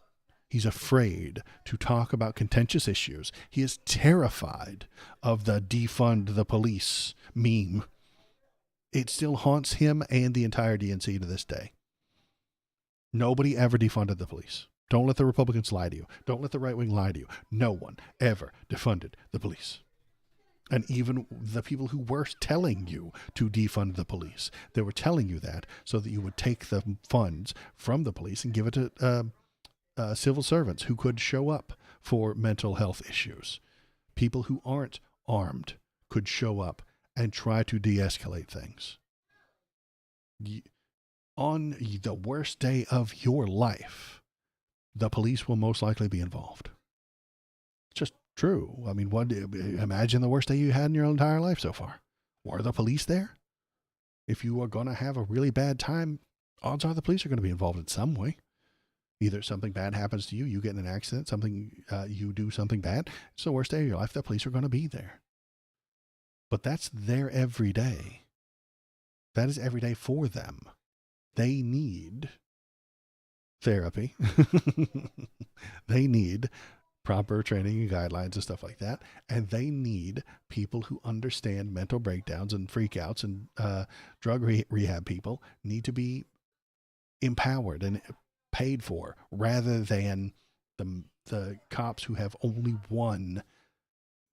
He's afraid to talk about contentious issues. He is terrified of the defund the police meme. It still haunts him and the entire DNC to this day. Nobody ever defunded the police. Don't let the Republicans lie to you. Don't let the right wing lie to you. No one ever defunded the police. And even the people who were telling you to defund the police, they were telling you that so that you would take the funds from the police and give it to civil servants who could show up for mental health issues. People who aren't armed could show up and try to de-escalate things. On the worst day of your life, the police will most likely be involved. It's just true. I mean, imagine the worst day you had in your entire life so far. Were the police there? If you are going to have a really bad time, odds are the police are going to be involved in some way. Either something bad happens to you, you get in an accident, you do something bad. It's the worst day of your life. The police are going to be there. But that's their every day. That is every day for them. They need therapy. They need proper training and guidelines and stuff like that. And they need people who understand mental breakdowns and freakouts, and drug rehab people need to be empowered and paid for, rather than the cops who have only one.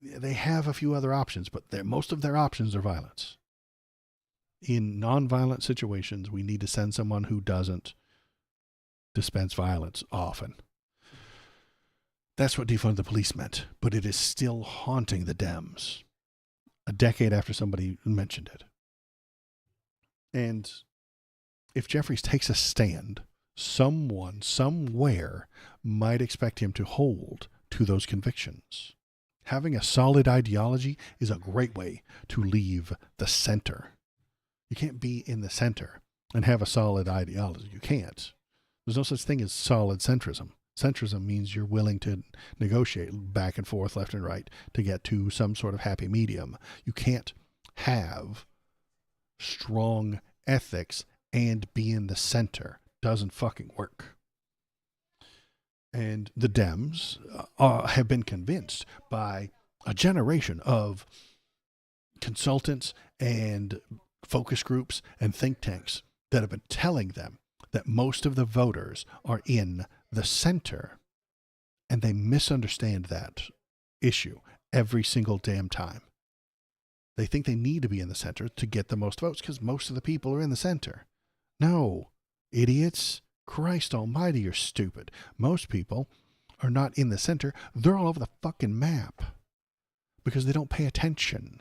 They have a few other options, but most of their options are violence. In nonviolent situations, we need to send someone who doesn't dispense violence often. That's what defund the police meant, but it is still haunting the Dems a decade after somebody mentioned it. And if Jeffries takes a stand, someone somewhere might expect him to hold to those convictions. Having a solid ideology is a great way to leave the center. You can't be in the center and have a solid ideology. You can't. There's no such thing as solid centrism. Centrism means you're willing to negotiate back and forth, left and right, to get to some sort of happy medium. You can't have strong ethics and be in the center. Doesn't fucking work. And the Dems have been convinced by a generation of consultants and focus groups and think tanks that have been telling them that most of the voters are in the center, and they misunderstand that issue every single damn time. They think they need to be in the center to get the most votes because most of the people are in the center. No, idiots. Christ almighty, you're stupid. Most people are not in the center. They're all over the fucking map because they don't pay attention.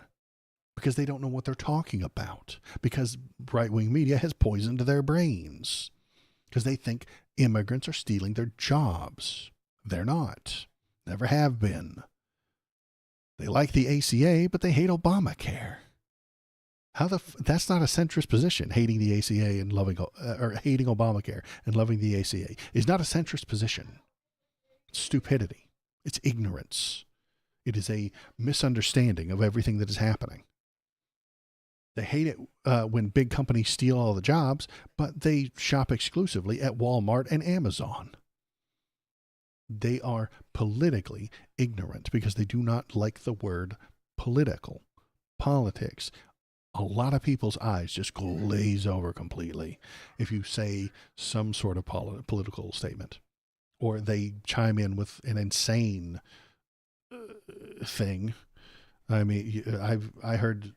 because they don't know what they're talking about, because right-wing media has poisoned their brains, because they think immigrants are stealing their jobs. They're not. Never have been. They like the ACA, but they hate Obamacare. That's not a centrist position. Hating the ACA and loving, or hating Obamacare and loving the ACA is not a centrist position. It's stupidity. It's ignorance. It is a misunderstanding of everything that is happening. They hate it when big companies steal all the jobs, but they shop exclusively at Walmart and Amazon. They are politically ignorant because they do not like the word political. Politics. A lot of people's eyes just glaze over completely if you say some sort of political statement, or they chime in with an insane thing. I mean, I heard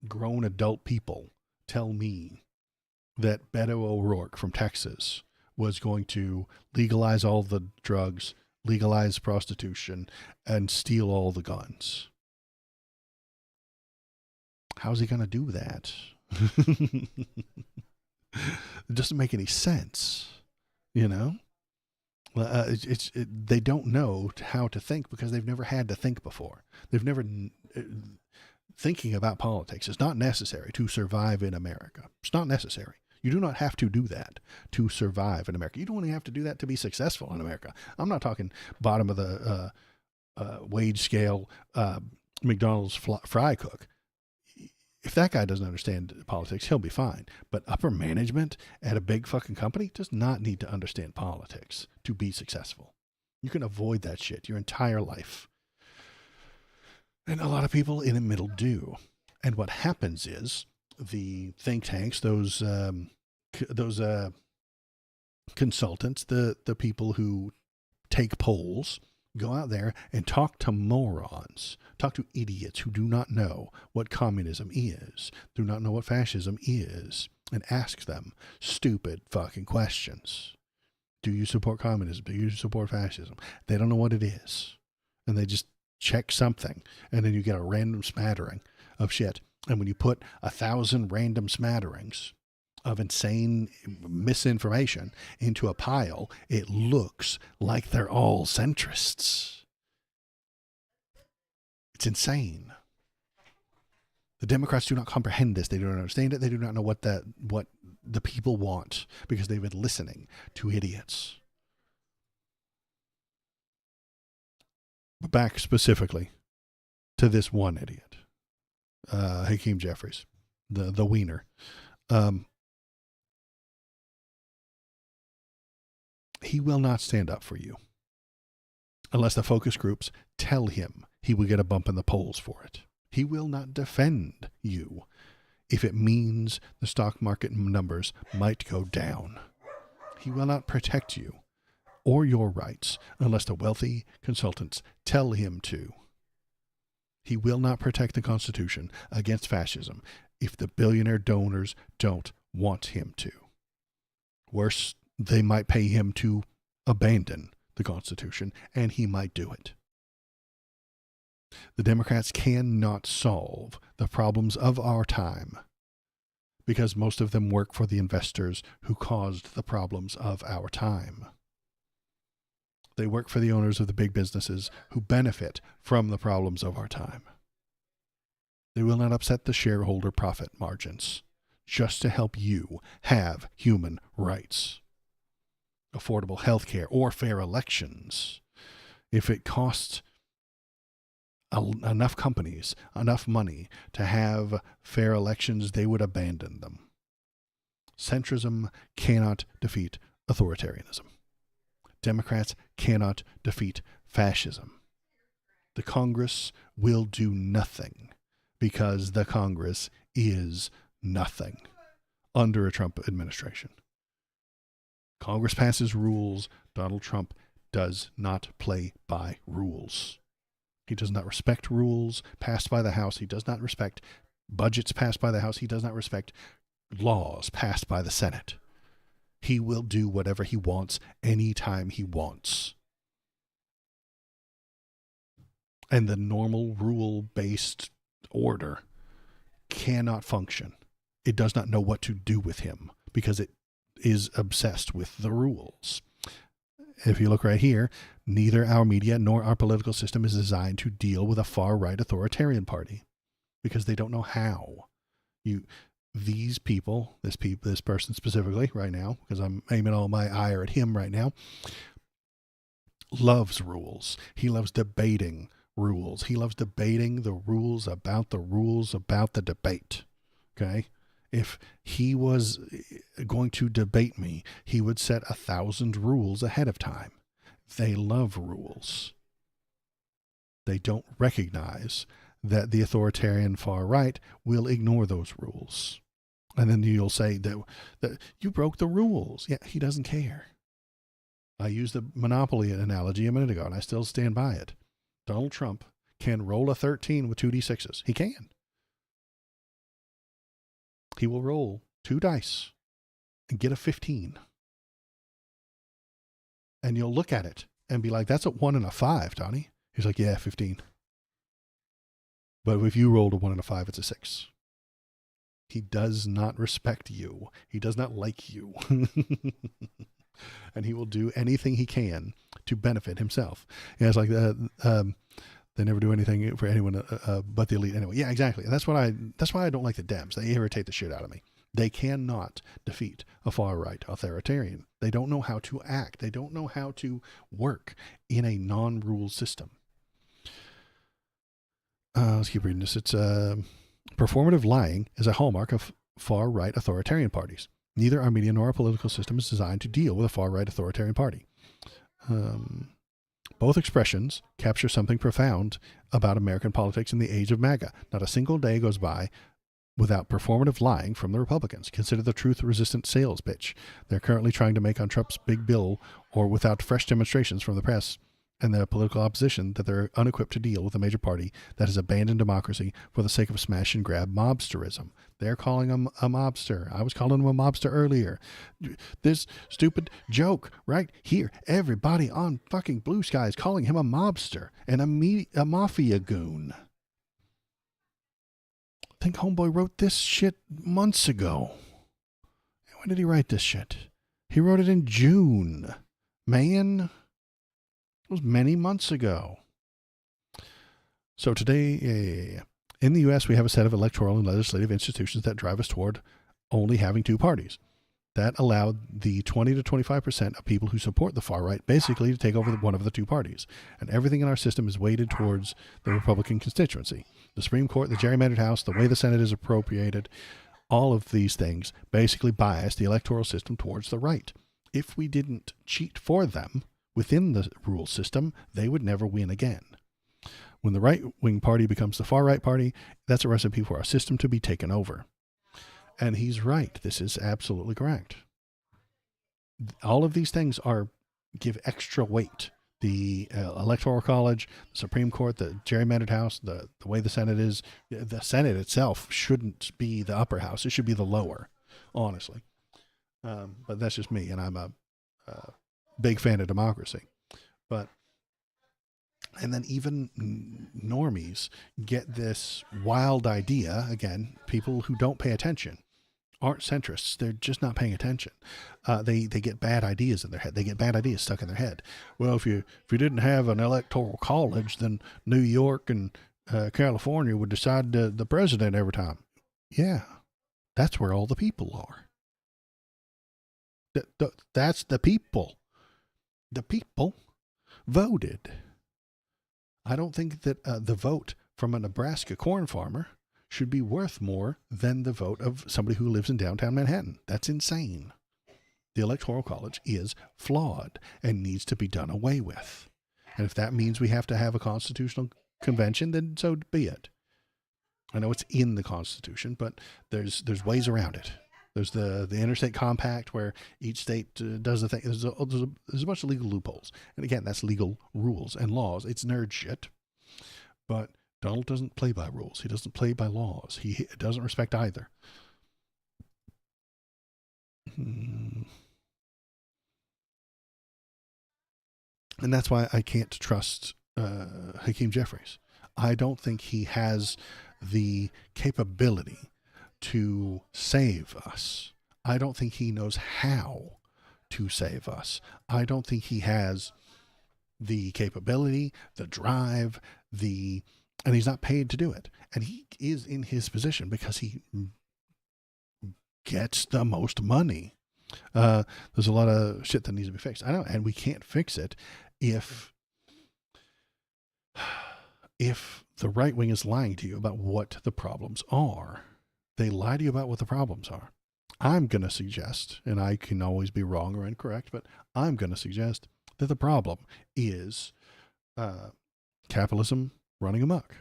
grown adult people tell me that Beto O'Rourke from Texas was going to legalize all the drugs, legalize prostitution, and steal all the guns. How's he going to do that? It doesn't make any sense, you know? They don't know how to think because they've never had to think before. They've never... Thinking about politics is not necessary to survive in America. It's not necessary. You do not have to do that to survive in America. You don't only have to do that to be successful in America. I'm not talking bottom of the wage scale McDonald's fry cook. If that guy doesn't understand politics, he'll be fine. But upper management at a big fucking company does not need to understand politics to be successful. You can avoid that shit your entire life. And a lot of people in the middle do. And what happens is the think tanks, those consultants, the people who take polls, go out there and talk to morons, talk to idiots who do not know what communism is, do not know what fascism is, and ask them stupid fucking questions. Do you support communism? Do you support fascism? They don't know what it is. And they just check something, and then you get a random smattering of shit. And when you put 1,000 random smatterings of insane misinformation into a pile, it looks like they're all centrists. It's insane. The Democrats do not comprehend this. They don't understand it. They do not know what the people want because they've been listening to idiots. But back specifically to this one idiot, Hakeem Jeffries, the wiener. He will not stand up for you unless the focus groups tell him he will get a bump in the polls for it. He will not defend you if it means the stock market numbers might go down. He will not protect you or your rights unless the wealthy consultants tell him to. He will not protect the Constitution against fascism if the billionaire donors don't want him to. Worse, they might pay him to abandon the Constitution, and he might do it. The Democrats cannot solve the problems of our time because most of them work for the investors who caused the problems of our time. They work for the owners of the big businesses who benefit from the problems of our time. They will not upset the shareholder profit margins just to help you have human rights, affordable health care, or fair elections. If it costs enough companies enough money to have fair elections, they would abandon them. Centrism cannot defeat authoritarianism. Democrats cannot defeat fascism. The Congress will do nothing because the Congress is nothing under a Trump administration. Congress passes rules. Donald Trump does not play by rules. He does not respect rules passed by the House. He does not respect budgets passed by the House. He does not respect laws passed by the Senate. He will do whatever he wants anytime he wants. And the normal rule-based order cannot function. It does not know what to do with him because it is obsessed with the rules. If you look right here, neither our media nor our political system is designed to deal with a far-right authoritarian party because they don't know how. These people, this person specifically right now, because I'm aiming all my ire at him right now, loves rules. He loves debating rules. He loves debating the rules about the debate. Okay? If he was going to debate me, he would set 1,000 rules ahead of time. They love rules. They don't recognize that the authoritarian far right will ignore those rules. And then you'll say that you broke the rules. Yeah, he doesn't care. I used the Monopoly analogy a minute ago, and I still stand by it. Donald Trump can roll a 13 with 2d6s. He can. He will roll 2 dice and get a 15. And you'll look at it and be like, that's a 1 and a 5, Donnie. He's like, yeah, 15. But if you rolled a 1 and a 5, it's a 6. He does not respect you. He does not like you. And he will do anything he can to benefit himself. And it's like they never do anything for anyone but the elite anyway. Yeah, exactly. And that's why I don't like the Dems. They irritate the shit out of me. They cannot defeat a far-right authoritarian. They don't know how to act. They don't know how to work in a non-rule system. Let's keep reading this. It's performative lying is a hallmark of far-right authoritarian parties. Neither our media nor our political system is designed to deal with a far-right authoritarian party. Both expressions capture something profound about American politics in the age of MAGA. Not a single day goes by without performative lying from the Republicans. Consider the truth-resistant sales pitch they're currently trying to make on Trump's big bill, or without fresh demonstrations from the press and the political opposition that they're unequipped to deal with a major party that has abandoned democracy for the sake of smash and grab mobsterism. They're calling him a mobster. I was calling him a mobster earlier. This stupid joke right here. Everybody on fucking Blue Sky is calling him a mobster and a mafia goon. I think homeboy wrote this shit months ago. When did he write this shit? He wrote it in June. Man. It was many months ago. So today, in the U.S., we have a set of electoral and legislative institutions that drive us toward only having 2 parties. That allowed the 20 to 25% of people who support the far right basically to take over one of the 2 parties. And everything in our system is weighted towards the Republican constituency. The Supreme Court, the gerrymandered House, the way the Senate is appropriated, all of these things basically bias the electoral system towards the right. If we didn't cheat for them within the rule system, they would never win again. When the right-wing party becomes the far-right party, that's a recipe for our system to be taken over. And he's right. This is absolutely correct. All of these things give extra weight. The Electoral College, the Supreme Court, the gerrymandered House, the way the Senate is. The Senate itself shouldn't be the upper house. It should be the lower, honestly. But that's just me, and I'm a big fan of democracy. And then even normies get this wild idea. Again, people who don't pay attention aren't centrists. They're just not paying attention. They get bad ideas in their head. They get bad ideas stuck in their head. Well, if you didn't have an electoral college, then New York and California would decide the president every time. Yeah, that's where all the people are. That's the people. The people voted. I don't think that the vote from a Nebraska corn farmer should be worth more than the vote of somebody who lives in downtown Manhattan. That's insane. The Electoral College is flawed and needs to be done away with. And if that means we have to have a constitutional convention, then so be it. I know it's in the Constitution, but there's ways around it. There's the interstate compact where each state does the thing. There's a bunch of legal loopholes. And again, that's legal rules and laws. It's nerd shit. But Donald doesn't play by rules. He doesn't play by laws. He doesn't respect either. And that's why I can't trust Hakeem Jeffries. I don't think he has the capability to save us. I don't think he knows how to save us. I don't think he has the capability, the drive, and he's not paid to do it. And he is in his position because he gets the most money. There's a lot of shit that needs to be fixed. I know, and we can't fix it if the right wing is lying to you about what the problems are. They lie to you about what the problems are. I'm going to suggest, and I can always be wrong or incorrect, but I'm going to suggest that the problem is capitalism running amok.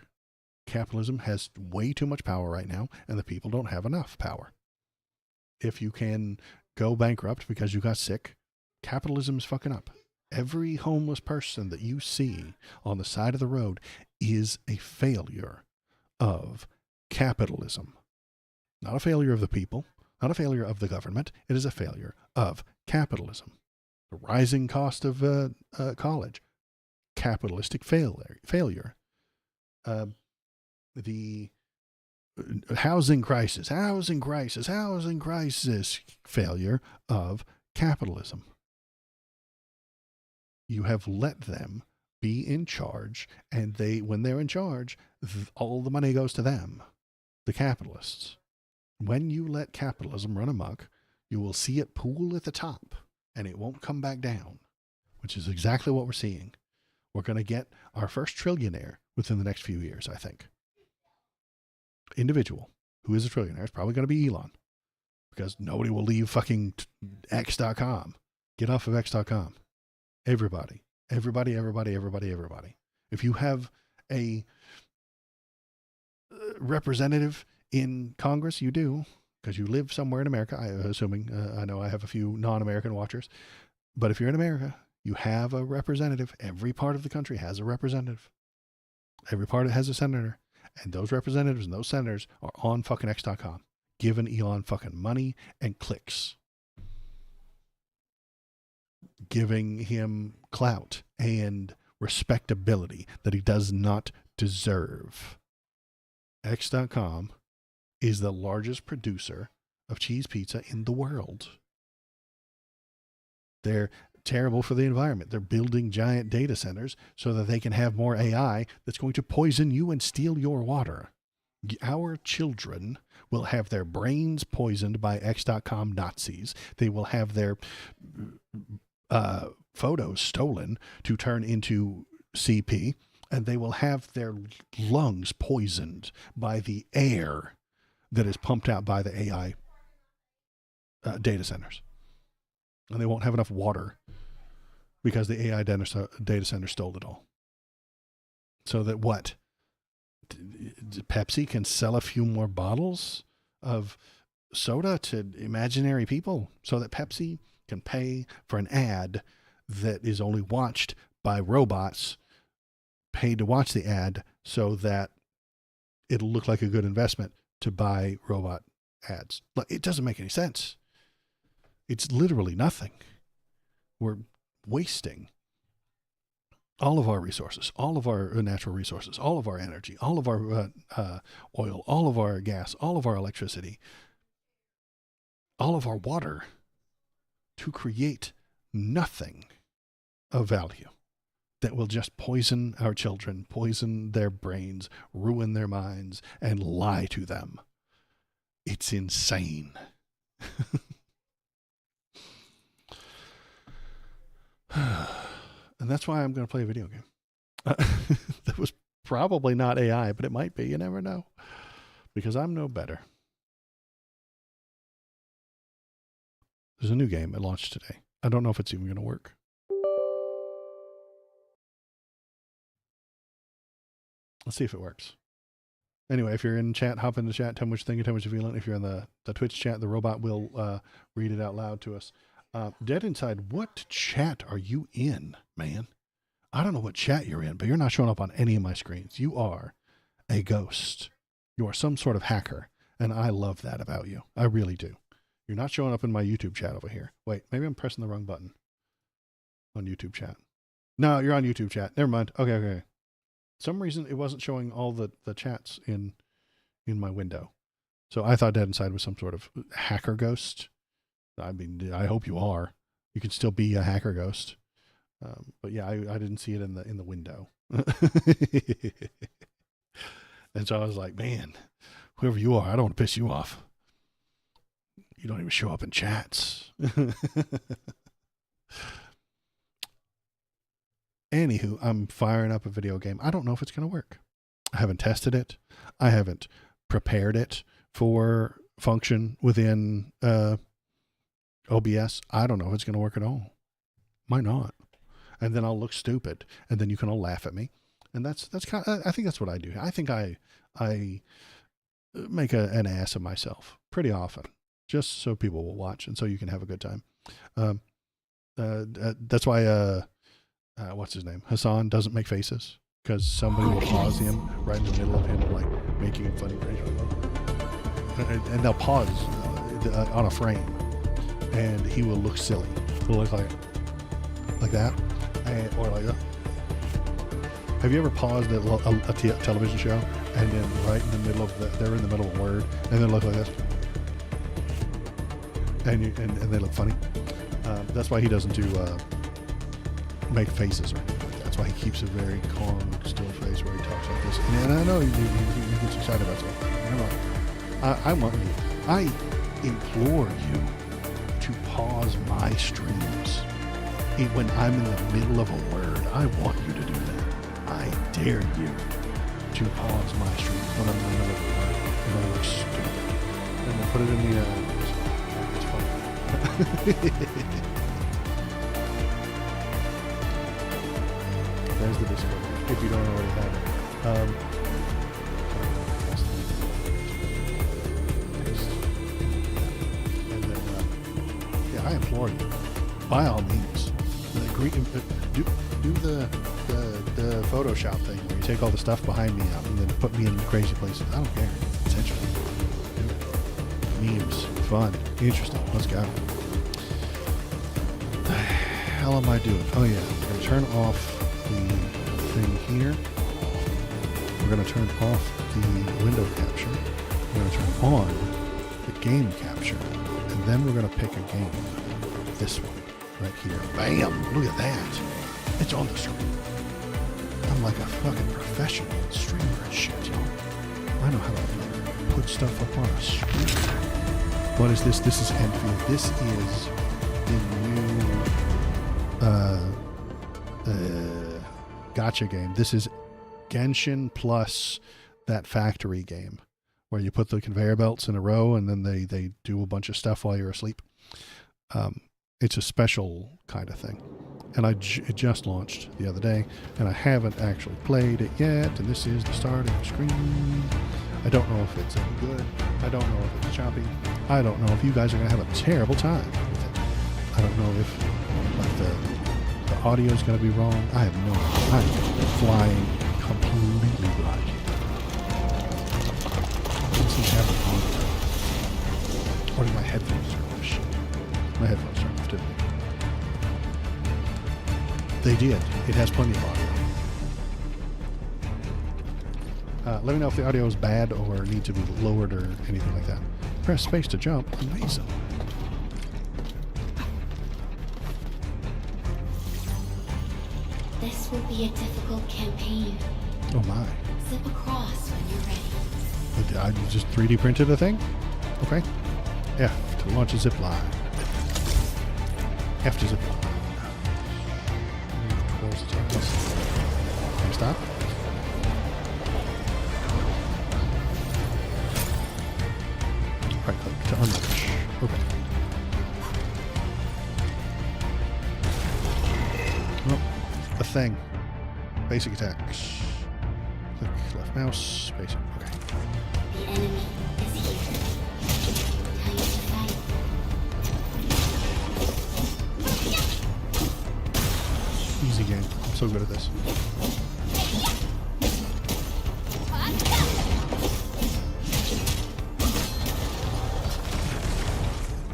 Capitalism has way too much power right now, and the people don't have enough power. If you can go bankrupt because you got sick, capitalism is fucking up. Every homeless person that you see on the side of the road is a failure of capitalism. Not a failure of the people, not a failure of the government. It is a failure of capitalism. The rising cost of college, capitalistic failure. The housing crisis, failure of capitalism. You have let them be in charge, and when they're in charge, all the money goes to them, the capitalists. When you let capitalism run amok, you will see it pool at the top, and it won't come back down, which is exactly what we're seeing. We're going to get our first trillionaire within the next few years, I think. Individual who is a trillionaire is probably going to be Elon, because nobody will leave fucking X.com. Get off of X.com. Everybody. If you have a representative in Congress, you do, because you live somewhere in America, assuming, I know I have a few non-American watchers, but if you're in America, you have a representative. Every part of the country has a representative. Every part has a senator. And those representatives and those senators are on fucking X.com, giving Elon fucking money and clicks, giving him clout and respectability that he does not deserve. X.com is the largest producer of cheese pizza in the world. They're terrible for the environment. They're building giant data centers so that they can have more AI that's going to poison you and steal your water. Our children will have their brains poisoned by X.com Nazis. They will have their photos stolen to turn into CP, and they will have their lungs poisoned by the air that is pumped out by the AI data centers. And they won't have enough water because the AI data center stole it all. So that what? Pepsi can sell a few more bottles of soda to imaginary people so that Pepsi can pay for an ad that is only watched by robots paid to watch the ad so that it'll look like a good investment to buy robot ads. It doesn't make any sense. It's literally nothing. We're wasting all of our resources, all of our natural resources, all of our energy, all of our oil, all of our gas, all of our electricity, all of our water to create nothing of value that will just poison our children, poison their brains, ruin their minds, and lie to them. It's insane. And that's why I'm going to play a video game. That was probably not AI, but it might be. You never know. Because I'm no better. There's a new game that launched today. I don't know if it's even going to work. Let's see if it works. Anyway, if you're in chat, hop in the chat, tell me what you're thinking, tell me what you're feeling. If you're in the Twitch chat, the robot will read it out loud to us. Dead Inside, what chat are you in, man? I don't know what chat you're in, but you're not showing up on any of my screens. You are a ghost. You are some sort of hacker, and I love that about you. I really do. You're not showing up in my YouTube chat over here. Wait, maybe I'm pressing the wrong button on YouTube chat. No, you're on YouTube chat. Never mind. Okay. some reason it wasn't showing all the chats in my window. So I thought Dead Inside was some sort of hacker ghost. I mean, I hope you are. You can still be a hacker ghost. But yeah, I didn't see it in the window. And so I was like, man, whoever you are, I don't want to piss you off. You don't even show up in chats. Anywho, I'm firing up a video game. I don't know if it's going to work. I haven't tested it. I haven't prepared it for function within OBS. I don't know if it's going to work at all. Might not. And then I'll look stupid, and then you can all laugh at me. And that's kind of, I think that's what I do. I think I make an ass of myself pretty often, just so people will watch and so you can have a good time. That's why what's his name? Hassan doesn't make faces, because somebody will pause him right in the middle of him like making a funny face, and they'll pause on a frame, and he will look silly. He'll look like that, or like that. Have you ever paused a television show and then right in the middle of they're in the middle of a word and they look like this, and they look funny? That's why he doesn't do make faces or anything like that. That's why he keeps a very calm, still face where he talks like this. And I know he gets excited about stuff. I want you. I implore you to pause my streams when I'm in the middle of a word. I want you to do that. I dare you to pause my stream when I'm in the middle of a word and I look stupid. And then put it in the it's fun. There's the Discord, if you don't already have it. And then, yeah, I implore you, by all means, do the Photoshop thing where you take all the stuff behind me out and then put me in crazy places. I don't care. Essentially, memes, fun, interesting. Let's go. What the hell am I doing? Oh yeah, I'm gonna turn off the thing here. We're going to turn off the window capture. We're going to turn on the game capture. And then we're going to pick a game. This one, right here. Bam! Look at that. It's on the screen. I'm like a fucking professional streamer and shit, y'all. I know how to put stuff up on a screen. What is this? This is Enfield. This is the new gacha game. This is Genshin plus that factory game where you put the conveyor belts in a row and then they do a bunch of stuff while you're asleep. It's a special kind of thing. And it just launched the other day and I haven't actually played it yet. And this is the starting screen. I don't know if it's any good. I don't know if it's choppy. I don't know if you guys are going to have a terrible time with it. I don't know if like the audio is going to be wrong. I have no idea. I'm flying completely blind. This is happening. Or did my headphones turn off? Shit. My headphones turned off, didn't they? They did. It has plenty of audio. Let me know if the audio is bad or needs to be lowered or anything like that. Press space to jump. Amazing. This will be a difficult campaign. Oh my. Zip across when you're ready. I just 3D printed a thing? Okay. F to launch a zip line. F to zip line. Close the target. Can you stop? Right click to unleash. Okay. Oh, a thing. Basic attacks. Click left mouse. Basic. Okay. The enemy is here. Time to fight. Easy game. I'm so good at this.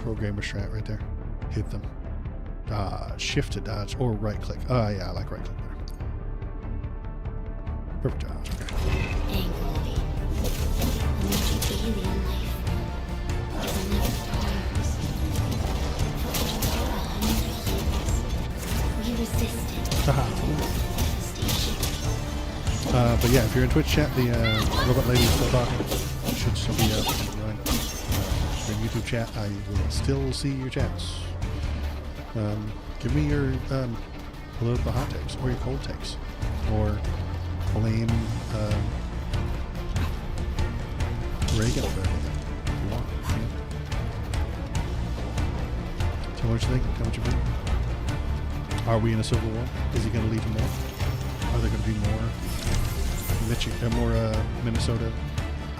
Pro gamer strat right there. Hit them. Shift to dodge or right click. Yeah, I like right click better. Perfect job. Angry. Emergent alien life is another arms. For over 100 years, we resisted devastation. But yeah, if you're in Twitch chat, the robot lady is still talking. It should still be up. If you're in YouTube chat, I will still see your chats. Give me your political hot takes, or your cold takes, or blame Reagan for everything if you want. Yeah. Tell me what you think. Tell me what you think. Are we in a civil war? Is he going to lead to more? Are there going to be more Minnesota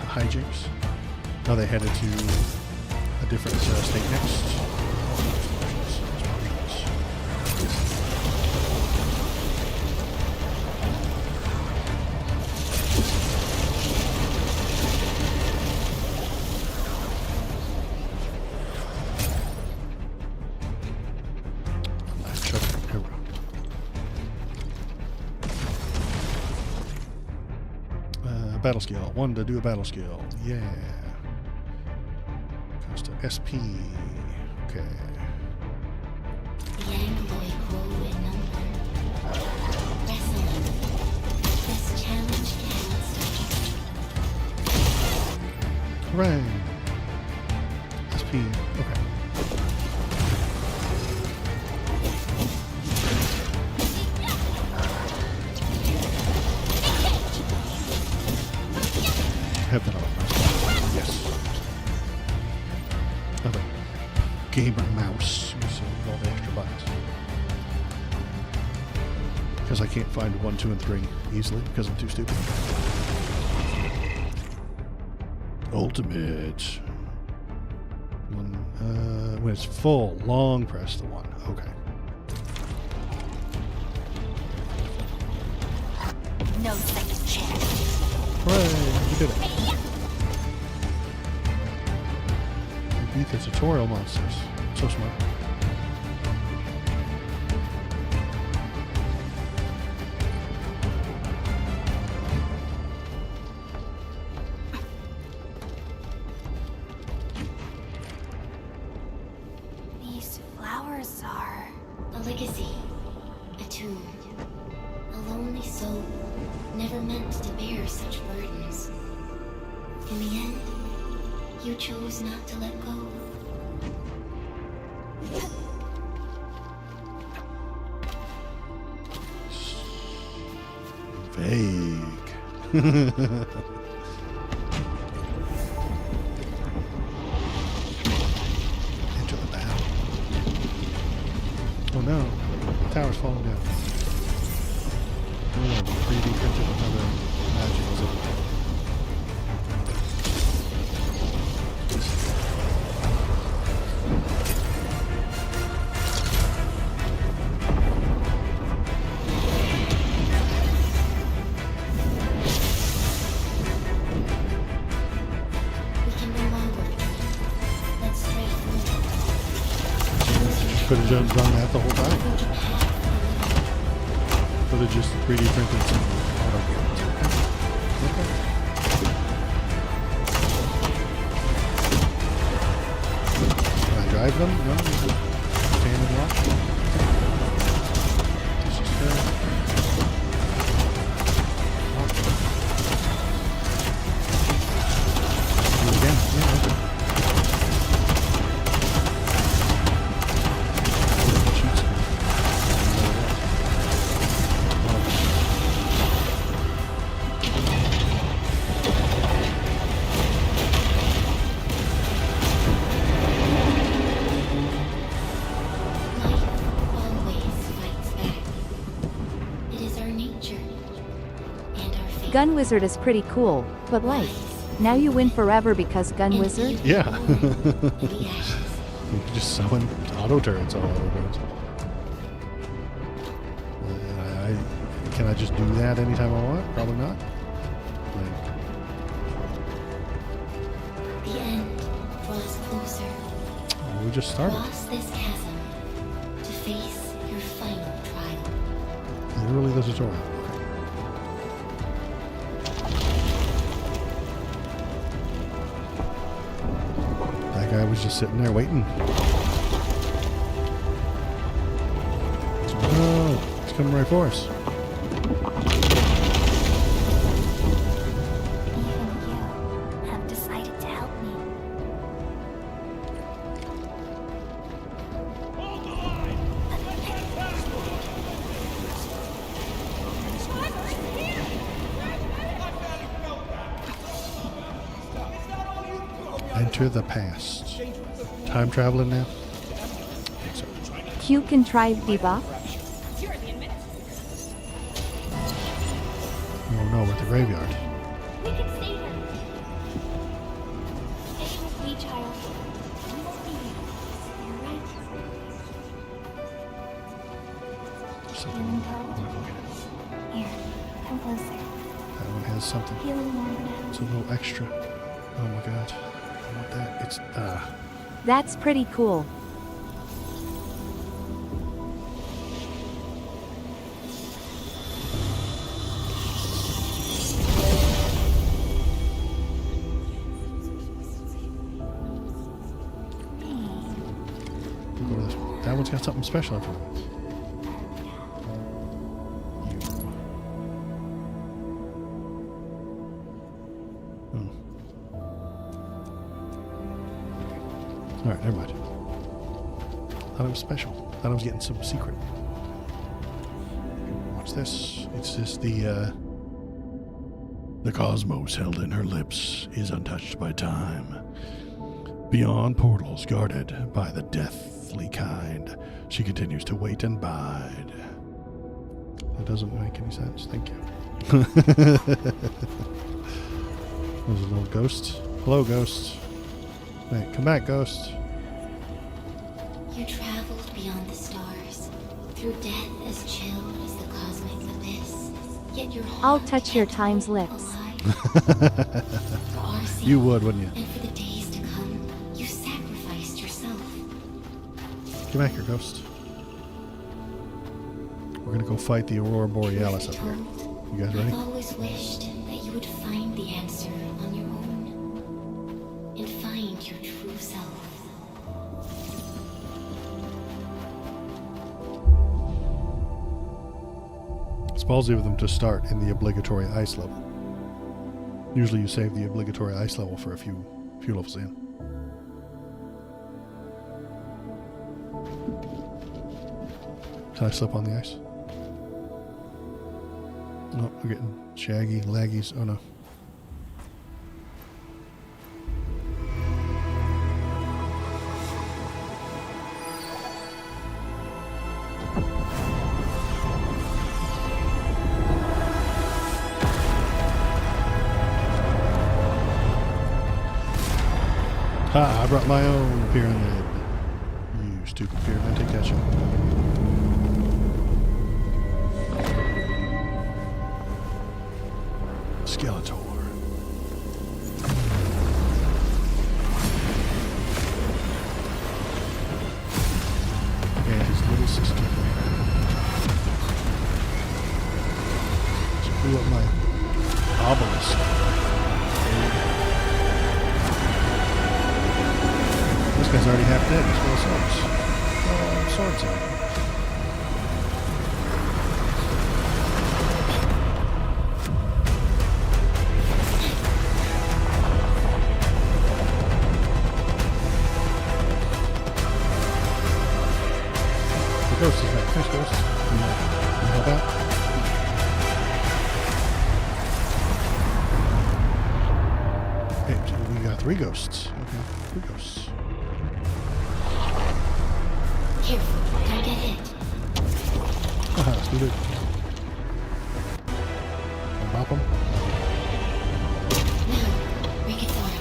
hijinks? Are they headed to a different state next? Battle skill. One to do a battle skill. Yeah. Goes to SP. Okay. The Angloid grow in number. Wrestling. This challenge cannot stop. Hooray. SP. Okay. Have that on. Yes. Other gamer mouse. You see all the extra buttons. Because I can't find 1, 2, and 3 easily because I'm too stupid. Ultimate. When it's full, long press the 1. Okay. No second chance. Hooray! You did it. You beat the tutorial monsters. So smart. These flowers are a legacy, a tomb, a lonely soul, never meant to bear such burdens. In the end, you chose not to let go. Vague. Enter the battle. Oh no, the tower's falling down. Oh, 3D printed another magical zip. Could have just done that the whole time. Could have just 3D printed some auto games. Okay. Can I drive them? No, just stand and watch. This is good. Do it again. Yeah, okay. Gun Wizard is pretty cool, but like, now you win forever because Gun Wizard? Yeah. You can just summon auto turrets all over the place. Can I just do that anytime I want? Probably not. The end draws closer. Oh, we just started. Cross this chasm to face your final trial. Literally the tutorial. was just sitting there waiting. Oh, he's coming right for us. Even you have decided to help me. Enter the past. Time traveling now? Q contrived debuff? Oh no, we're at the graveyard. We can save her. Stay with me, child. We won't be here. You're right. Healing pearl. Here, come closer. That one has something. Healing wand now. It's a little extra. Oh my god. I want that. It's That's pretty cool. we'll go to this one. That one's got something special in front of it. Alright, never mind. Thought it was special. Thought I was getting some secret. What's this? It's just the cosmos held in her lips is untouched by time. Beyond portals guarded by the deathly kind, she continues to wait and bide. That doesn't make any sense. Thank you. There's a little ghost. Hello, ghost. Wait, come back, ghost. You traveled beyond the stars, through death as chill as the cosmic abyss. Yet your heart I'll touch your time's lips. For our sake, You would, wouldn't you? and for the days to come, you sacrificed yourself. Come back here, ghost. We're gonna go fight the Aurora Borealis up here. You guys ready? I've always wished that you would find the answer on your own and find your true self. It's ballsy of them to start in the obligatory ice level. Usually you save the obligatory ice level for a few levels in. Can I slip on the ice? No, we're getting shaggy, laggies. Oh no. Ha! I brought my own pyramid. You stupid pyramid, take that shot. Skeletor. And his little sister. She blew up my obelisk. This guy's already half dead. He's full of swords. Swords in him. The ghost is back. There's ghost. Can you help out? Hey, we got 3 ghosts. Okay, 3 ghosts. Careful, don't get hit. Haha, let's do it. Bop him. Now, break its arm.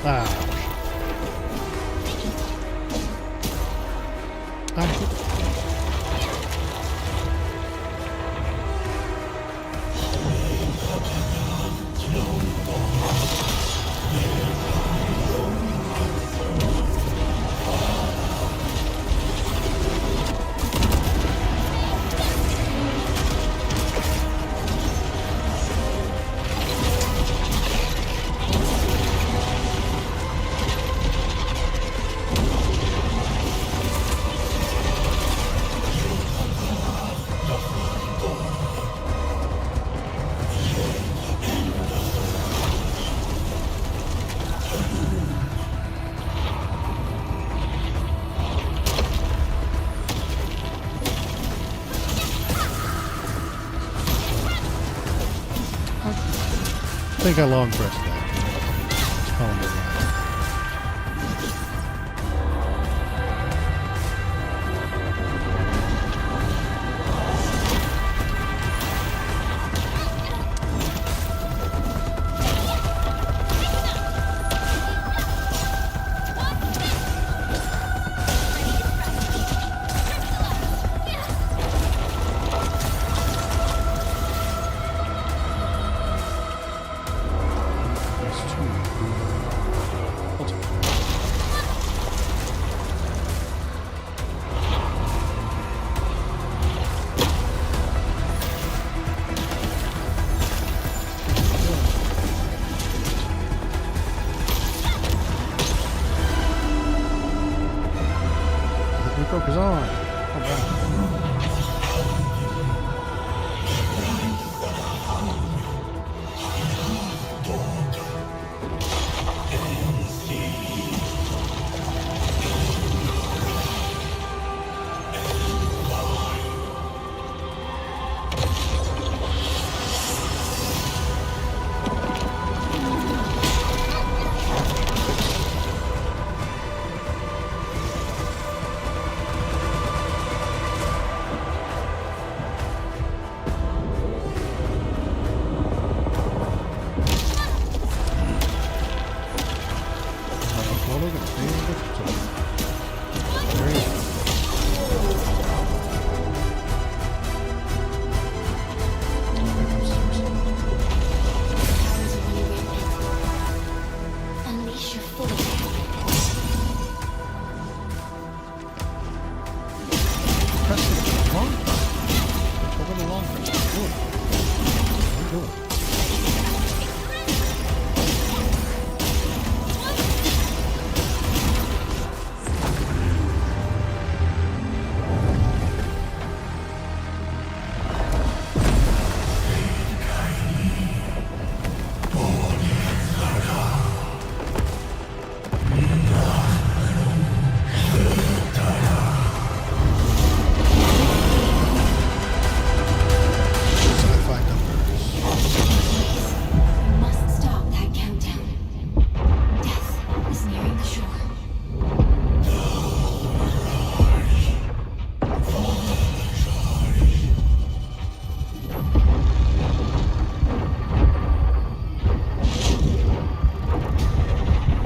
Ah. think I long pressed that. It's calling it right. Focus on. All right. Unleash your full Press the long press. Over the long press. Good. Good. must stop that countdown. Death is nearing the shore.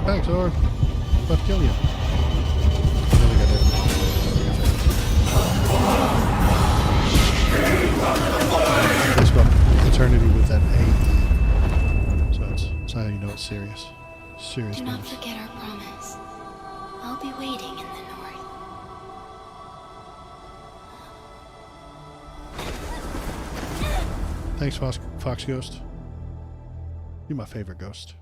Thanks, or about to kill you. Really got it. This one, eternity with that A. So it's how you know it's serious. Serious Do not business. forget our promise. I'll be waiting in the north. Thanks, Fox Ghost. You're my favorite ghost.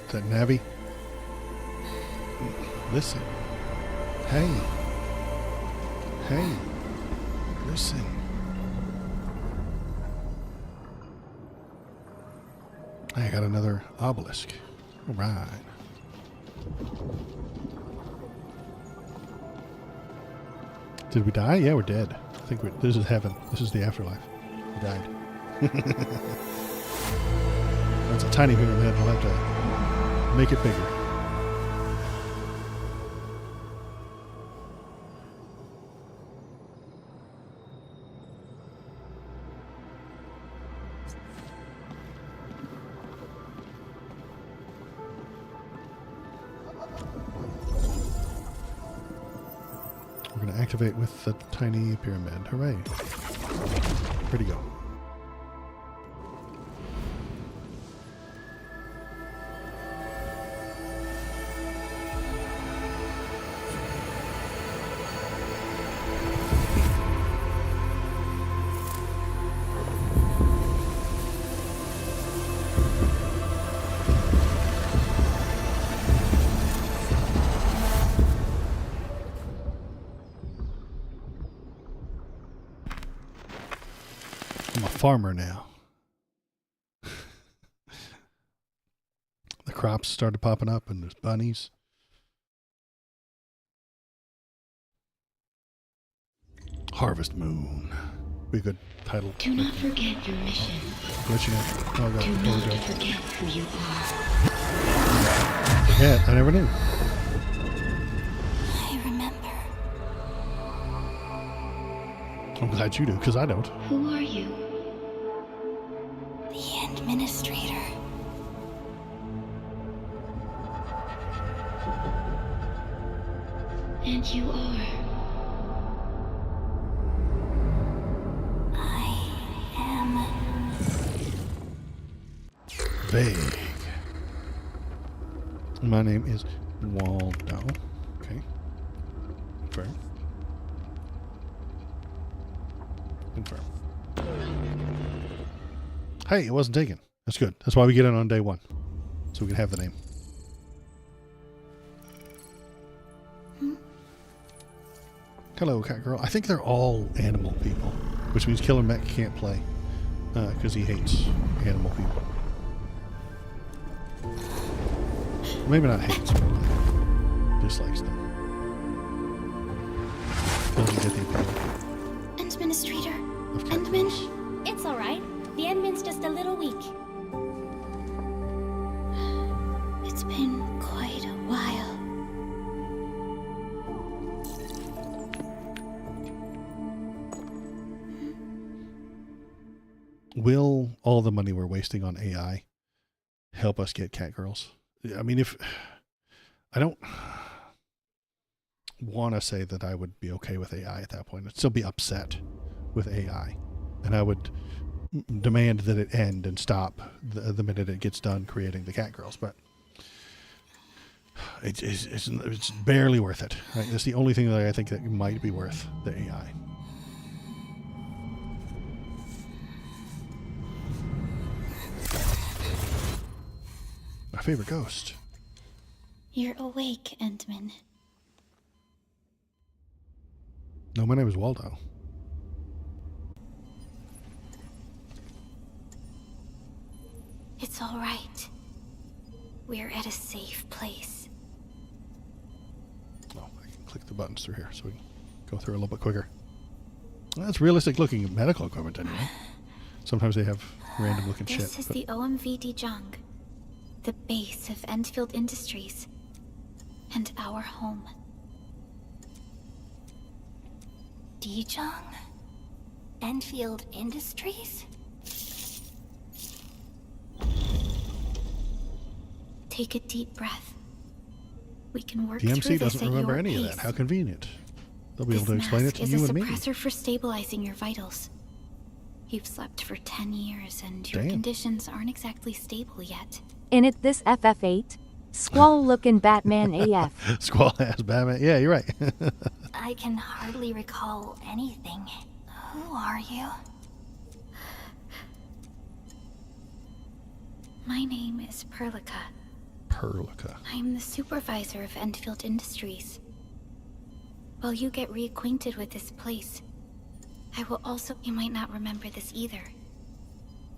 Is that Navi? Listen. Hey. Hey. Listen. I got another obelisk. All right. Did we die? Yeah, we're dead. I think this is heaven. This is the afterlife. We died. That's a tiny pyramid. I'll have to make it bigger. We're going to activate with the tiny pyramid. Hooray. Where'd he go? I'm a farmer now. crops started popping up, and there's bunnies. Harvest Moon. Be a good title. Do not forget your mission. Let you know. Oh, God. Do Before we not go. forget who you are. Forget? I never knew. I remember. I'm glad you do, because I don't. Who are you? The administrator. And you are. I am. Vague. My name is Waldo. Okay. Confirm. Confirm. Hey, it wasn't taken. That's good. That's why we get it on day one. So we can have the name. Hello, cat girl. I think they're all animal people, which means Killer Mech can't play because he hates animal people. Maybe not hates, but dislikes them. Doesn't get the approval. Administrator. Of cat Endman. girls. It's all right. The Endman's just a little weak. It's been quite a while. Will all the money we're wasting on AI help us get cat girls? I mean, if I don't want to say that I would be okay with AI at that point, I'd still be upset with AI, and I would demand that it end and stop the minute it gets done creating the cat girls. But it's barely worth it. Right? That's the only thing that I think that might be worth the AI. My favorite ghost. You're awake, Endman. No, my name is Waldo. It's all right. We're at a safe place. Oh, I can click the buttons through here so we can go through a little bit quicker. Well, that's realistic looking medical equipment anyway. Sometimes they have random looking shit. This is the OMV Jung, the base of Enfield Industries, and our home. Dijong? Enfield Industries? Take a deep breath. We can work through DMC this doesn't at remember your any of pace. that. How convenient. They'll be able to This explain it mask to is you a and me. suppressor for stabilizing your vitals. You've slept for 10 years and your Damn. conditions aren't exactly stable yet. In it this FF8? Squall looking Batman AF. Squall ass Batman. Yeah, you're right. I can hardly recall anything. Who are you? My name is Perlica. Perlica. I'm the supervisor of Enfield Industries. While you get reacquainted with this place, I will also... You might not remember this either,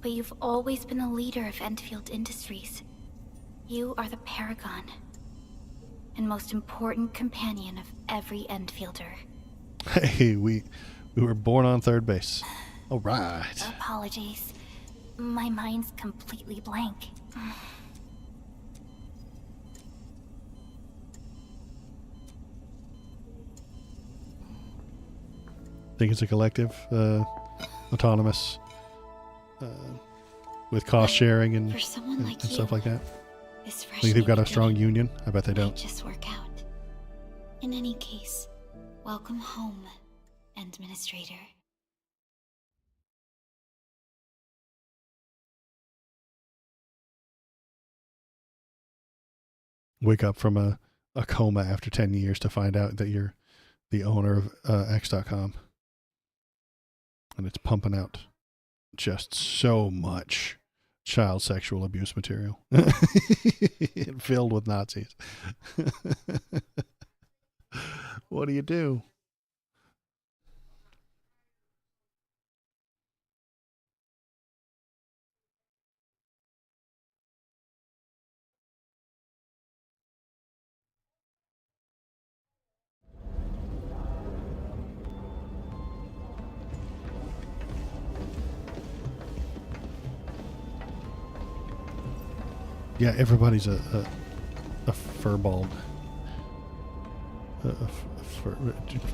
but you've always been a leader of Enfield Industries. You are the paragon and most important companion of every Enfielder. Hey, we were born on third base. All right. Apologies. My mind's completely blank. Think it's a collective, autonomous, with cost sharing and, For someone like and stuff you, like that. this fresh Think they've got a beginning strong union? I bet they might don't. just work out. In any case, welcome home, Administrator. Wake up from a coma after 10 years to find out that you're the owner of X.com. And it's pumping out just so much child sexual abuse material. Filled with Nazis. What do you do? Yeah, everybody's a furball.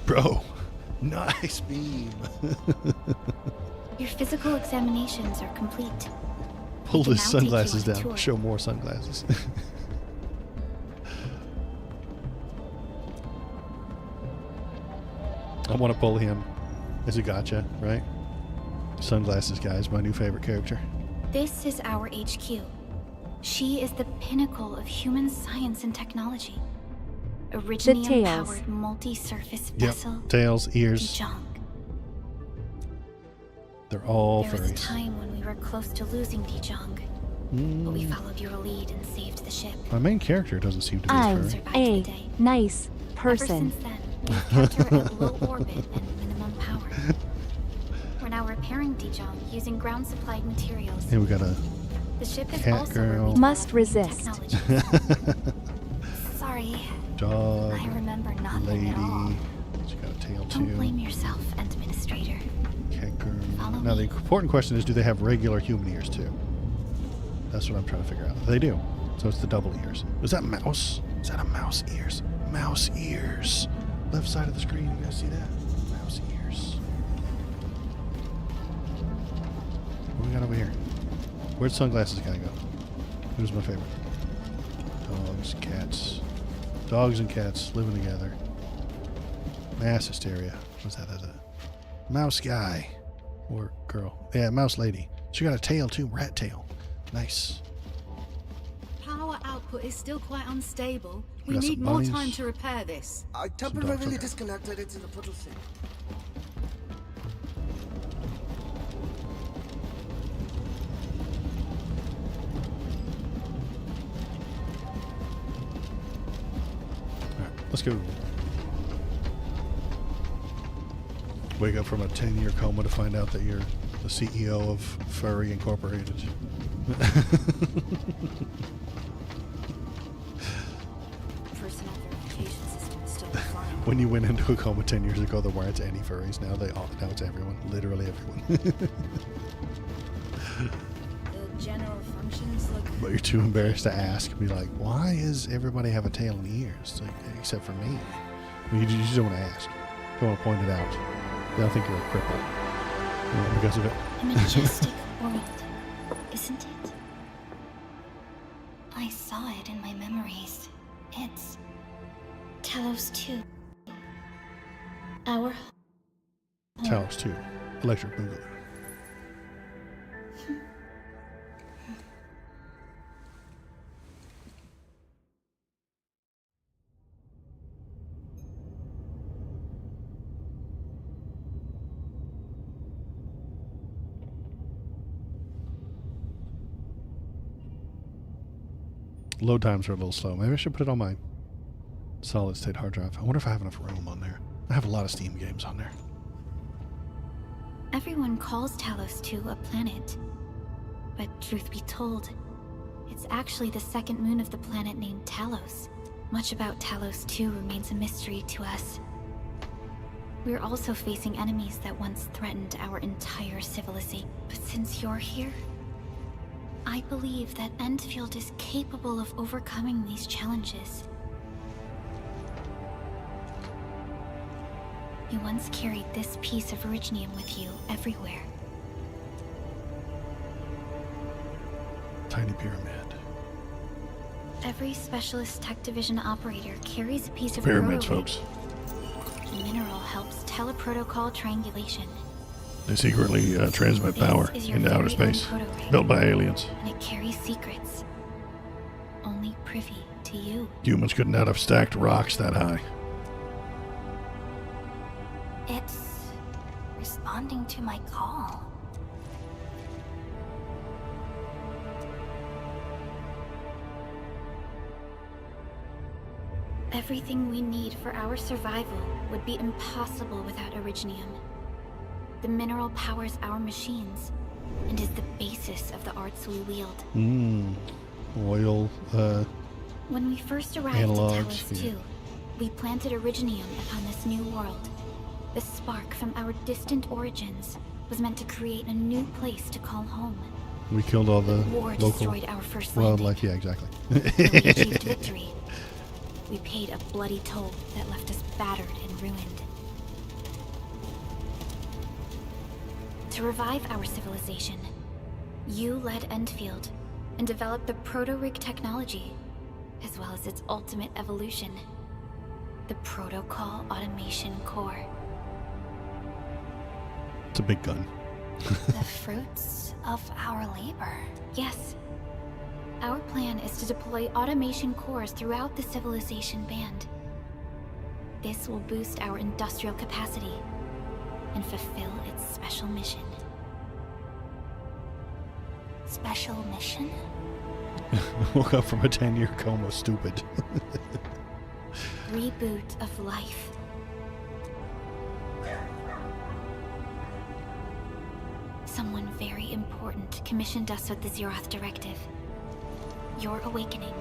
Bro, nice beam. Your physical examinations are complete. Pull We can his now take sunglasses you on a down. tour. Show more sunglasses. I want to pull him as a gotcha, right? Sunglasses guy is my new favorite character. This is our HQ. She is the pinnacle of human science and technology. Originium-powered multi-surface vessel. Yep. Tails, ears. Dijong. They're all There was a furries. time when we were close to losing Dijong, but we followed your lead and saved the ship. My main character doesn't seem to be a I'm furry. a nice person. Ever since then, we've kept her at low orbit and minimum power. We're now repairing Dijong using ground-supplied materials. And we got a The ship is cat also girl. Must resist. Sorry, Dog. I remember nothing at all. Lady. She got a tail Don't too. blame yourself, Administrator. Cat girl. Follow Now the me. important question is, do they have regular human ears too? That's what I'm trying to figure out. They do. So it's the double ears. Is that mouse? Is that a mouse ears? Mouse ears. Left side of the screen. You guys see that? Mouse ears. What we got over here? Where'd sunglasses guy go? Who's my favorite? Dogs, cats. Dogs and cats living together. Mass hysteria. What's that? That's a mouse guy. Or girl. Yeah, mouse lady. She got a tail too. Rat tail. Nice. Power output is still quite unstable. We got need some more bunnies. time to repair this. I dogs, temporarily okay. disconnected it in the portal thing. Alright, let's go. Wake up from a 10-year coma to find out that you're the CEO of Furry Incorporated. Personal verification system is still offline. When you went into a coma 10 years ago, there weren't any furries. Now now it's everyone. Literally everyone. The general functions look. But you're too embarrassed to ask. Be like, why does everybody have a tail and ears? Like, except for me. You just don't want to ask. You don't want to point it out. They'll think you're a cripple. Because of it. A majestic world, isn't it? I saw it in my memories. It's Talos 2. Our home. Talos 2. Electric Boogaloo. Load times are a little slow. Maybe I should put it on my solid state hard drive. I wonder if I have enough room on there. I have a lot of Steam games on there. Everyone calls Talos 2 a planet. But truth be told, it's actually the second moon of the planet named Talos. Much about Talos 2 remains a mystery to us. We're also facing enemies that once threatened our entire civilization. But since you're here, I believe that Endfield is capable of overcoming these challenges. You once carried this piece of Originium with you everywhere. Tiny pyramid. Every Specialist Tech Division operator carries a piece of Pyramids, proto-rig. folks. The mineral helps teleprotocol triangulation. They secretly transmit power This is your into outer very own space. proto-rig, Built by aliens. and it carries secrets. Only privy to you. Humans could not have stacked rocks that high. It's responding to my call. Everything we need for our survival would be impossible without Originium. The mineral powers our machines and is the basis of the arts we wield. Oil, When we first arrived analogs, at Talos 2, we planted Originium upon this new world. The spark from our distant origins was meant to create a new place to call home. We killed all the War local destroyed our first wildlife. Yeah, exactly. landing. Though we achieved victory, we paid a bloody toll that left us battered and ruined. To revive our civilization, you led Enfield and developed the proto-rig technology, as well as its ultimate evolution, the Protocol Automation Core. It's a big gun. The fruits of our labor. Yes. Our plan is to deploy automation cores throughout the civilization band. This will boost our industrial capacity and fulfill its special mission. Special mission? Woke up from a 10-year coma, stupid. Reboot of life. Someone very important commissioned us with the Zeroth Directive. Your awakening,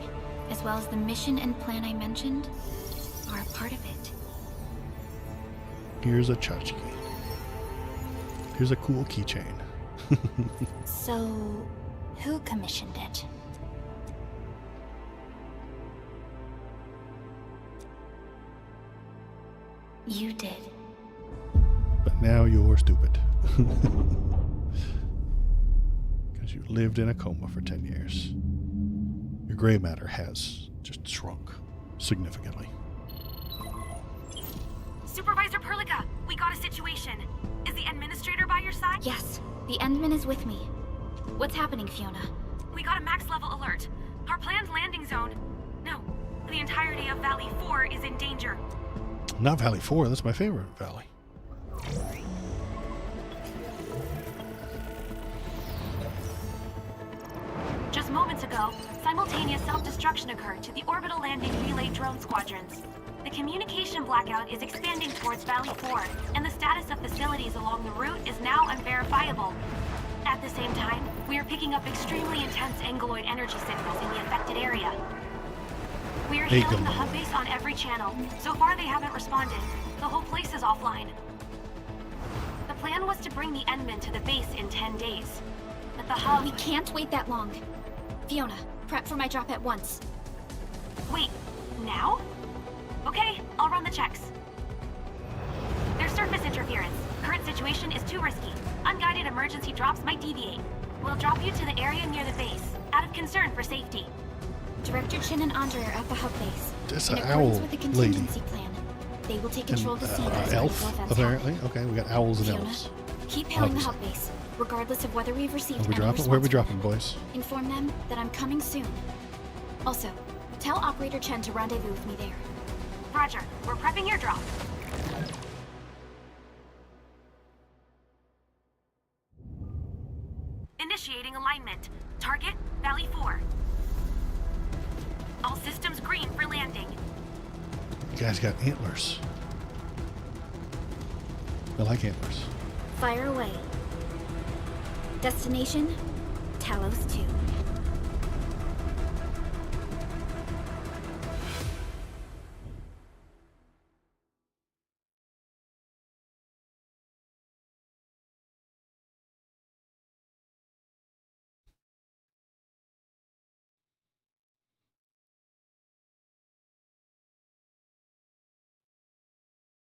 as well as the mission and plan I mentioned, are a part of it. Here's a tchotchke. Here's a cool keychain. So, who commissioned it? You did. But now you're stupid. Because you lived in a coma for 10 years. Your gray matter has just shrunk significantly. Supervisor Perlica, we got a situation. Is the administrator by your side? Yes, the Endman is with me. What's happening, Fiona? We got a max level alert. Our planned landing zone. No, the entirety of Valley 4 is in danger. Not Valley 4, that's my favorite valley. Just moments ago, simultaneous self-destruction occurred to the orbital landing relay drone squadrons. The communication blackout is expanding towards Valley 4, and the status of facilities along the route is now unverifiable. At the same time, we are picking up extremely intense angeloid energy signals in the affected area. We are hailing the hub base on every channel. So far they haven't responded. The whole place is offline. The plan was to bring the Endman to the base in 10 days. But the hub... We can't wait that long. Fiona, prep for my drop at once. Wait, now? Okay, I'll run the checks. There's surface interference. Current situation is too risky. Unguided emergency drops might deviate. We'll drop you to the area near the base, out of concern for safety. Director Chin and Andre are at the hub base. That's in an accordance owl with the lady. contingency plan. They will take control of the scene as Elf, apparently. Okay, we got owls and Fiona, elves. keep hailing the Obviously. hub base, regardless of whether we've received Are we any dropping? Where are we response. dropping, boys? Inform them that I'm coming soon. Also, tell Operator Chen to rendezvous with me there. Roger, we're prepping your drop. Initiating alignment. Target, Valley 4. All systems green for landing. You guys got antlers. I like antlers. Fire away. Destination, Talos 2.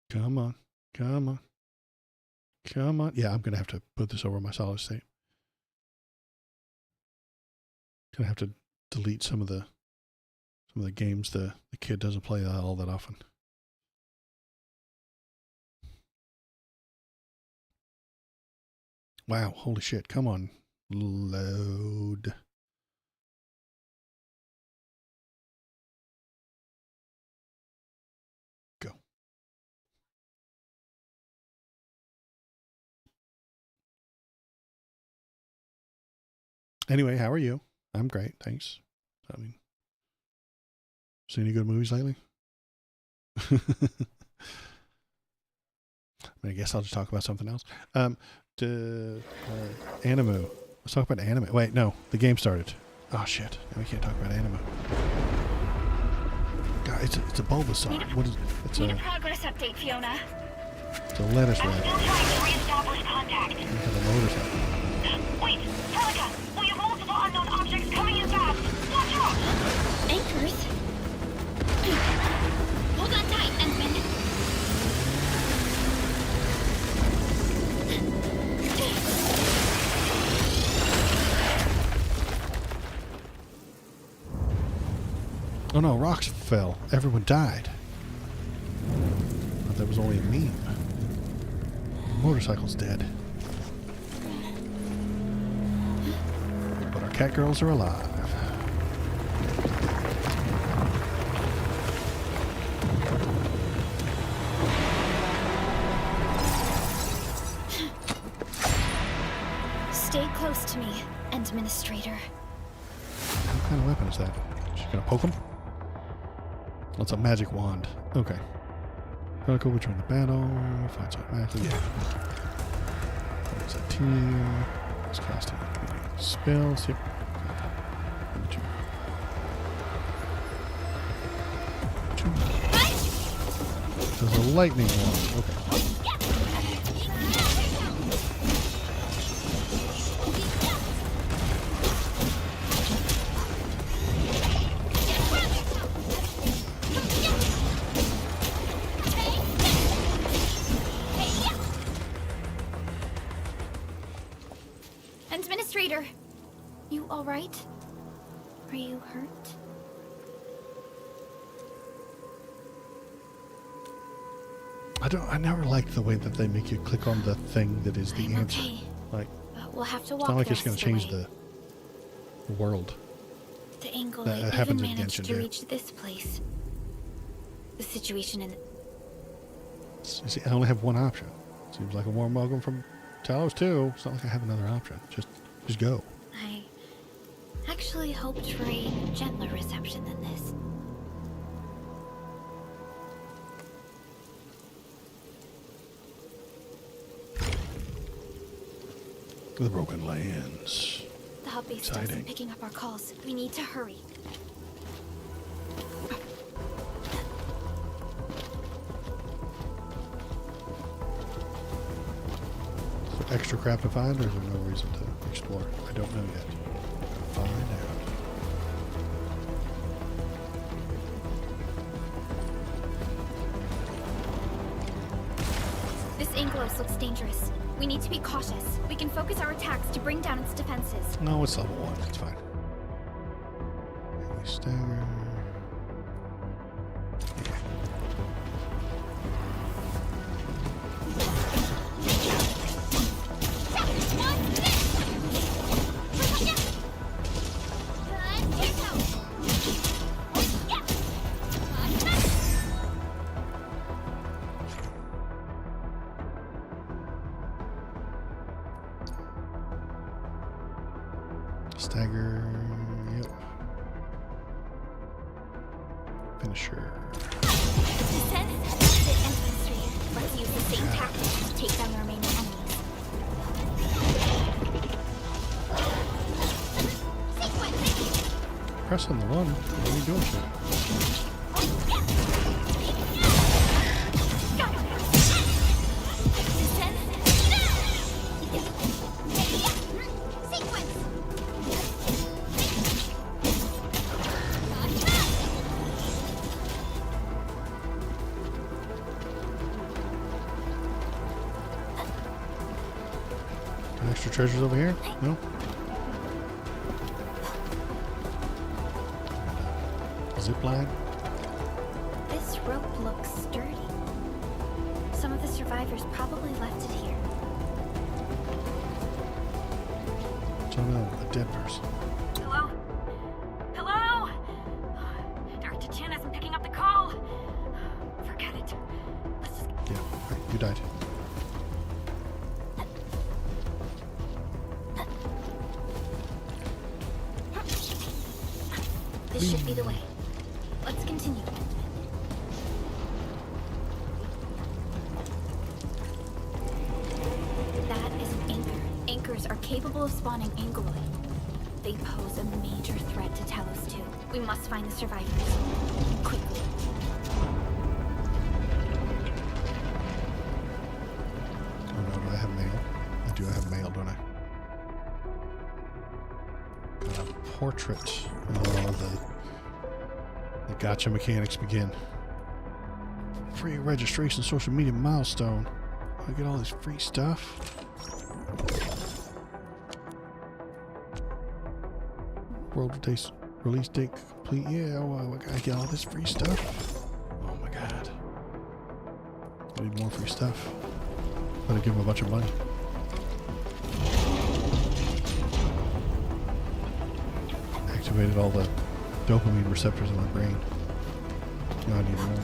Come on. Come on. Come on. Yeah, I'm going to have to put this over my solid state. Going to have to delete some of the games the kid doesn't play all that often. Wow, holy shit. Come on. Load. Go. Anyway, how are you? I'm great, thanks. I mean, seen any good movies lately? I guess I'll just talk about something else. Animo. Let's talk about anime. Wait, no, the game started. Oh shit! Now we can't talk about animo. God, it's a Bulbasaur. What is it? It's Need a a progress update, Fiona. it's a lettuce I'm rat. still trying to reestablish contact. Look at the motorcycle. Wait, Perlica, will you hold unknown objects coming in fast. Watch out! Anchors? Hold on tight, Entman. Oh no, rocks fell. Everyone died. But that was only a meme. Motorcycle's dead. But our cat girls are alive. Stay close to me, Administrator. What kind of weapon is that? She's gonna poke him? That's a magic wand. Okay. Protocol, which are in the battle. Fights automatically. Yeah. What's that team? It's casting spells. Yep. There's a lightning wand. Okay. Administrator, you all right? Are you hurt? I never liked the way that they make you click on the thing that is the answer. Okay. Like, But we'll have to it's walk not like the it's going rest to of change way. the world. The angle that I even happens in managed Genshin, to yeah. reach this place. The situation in You see, I only have one option. Seems like a warm welcome from Talos too. It's not like I have another option. Just go. I actually hoped for a gentler reception than this. The Broken Lands. The hub base Exciting. isn't picking up our calls. We need to hurry. Is there extra crap to find, or is there no reason to explore? I don't know yet. Find out. This Anglos looks dangerous. We need to be cautious. We can focus our attacks to bring down its defenses. No, it's level 1. It's fine. Stagger. Stagger. Yep. Finisher. Descend, exit, and Administrator. Let's use the same tactics to take down the remaining enemies. Pressing the one. What are you doing, shit? Extra treasures over here? No? Zip line? This rope looks sturdy. Some of the survivors probably left it here. Don't know. A dead person. Hello? Hello? Dr. Chin isn't picking up the call. Forget it. Let's just... Yeah, right. You died. This should be the way. Let's continue. That is an anchor. Anchors are capable of spawning Angoloid. They pose a major threat to Talos too. We must find the survivors. Quickly. Oh no, do I have mail? I do have mail, don't I? portrait. Oh, the gotcha mechanics begin. Free registration social media milestone. I get all this free stuff. World release date complete. Yeah, I get all this free stuff. Oh my god. I need more free stuff. Better give him a bunch of money. Activated all the dopamine receptors in my brain. Now I need more.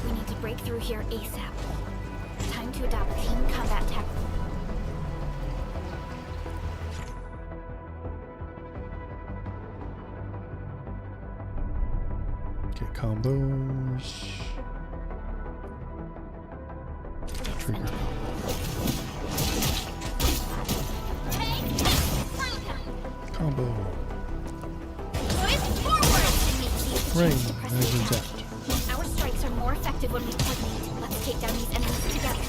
We need to break through here ASAP. Time to adopt team combat tactics. Get combos. Trigger. Combo. Rain is intact. Our strikes are more effective when we coordinate. Let's take down these enemies together.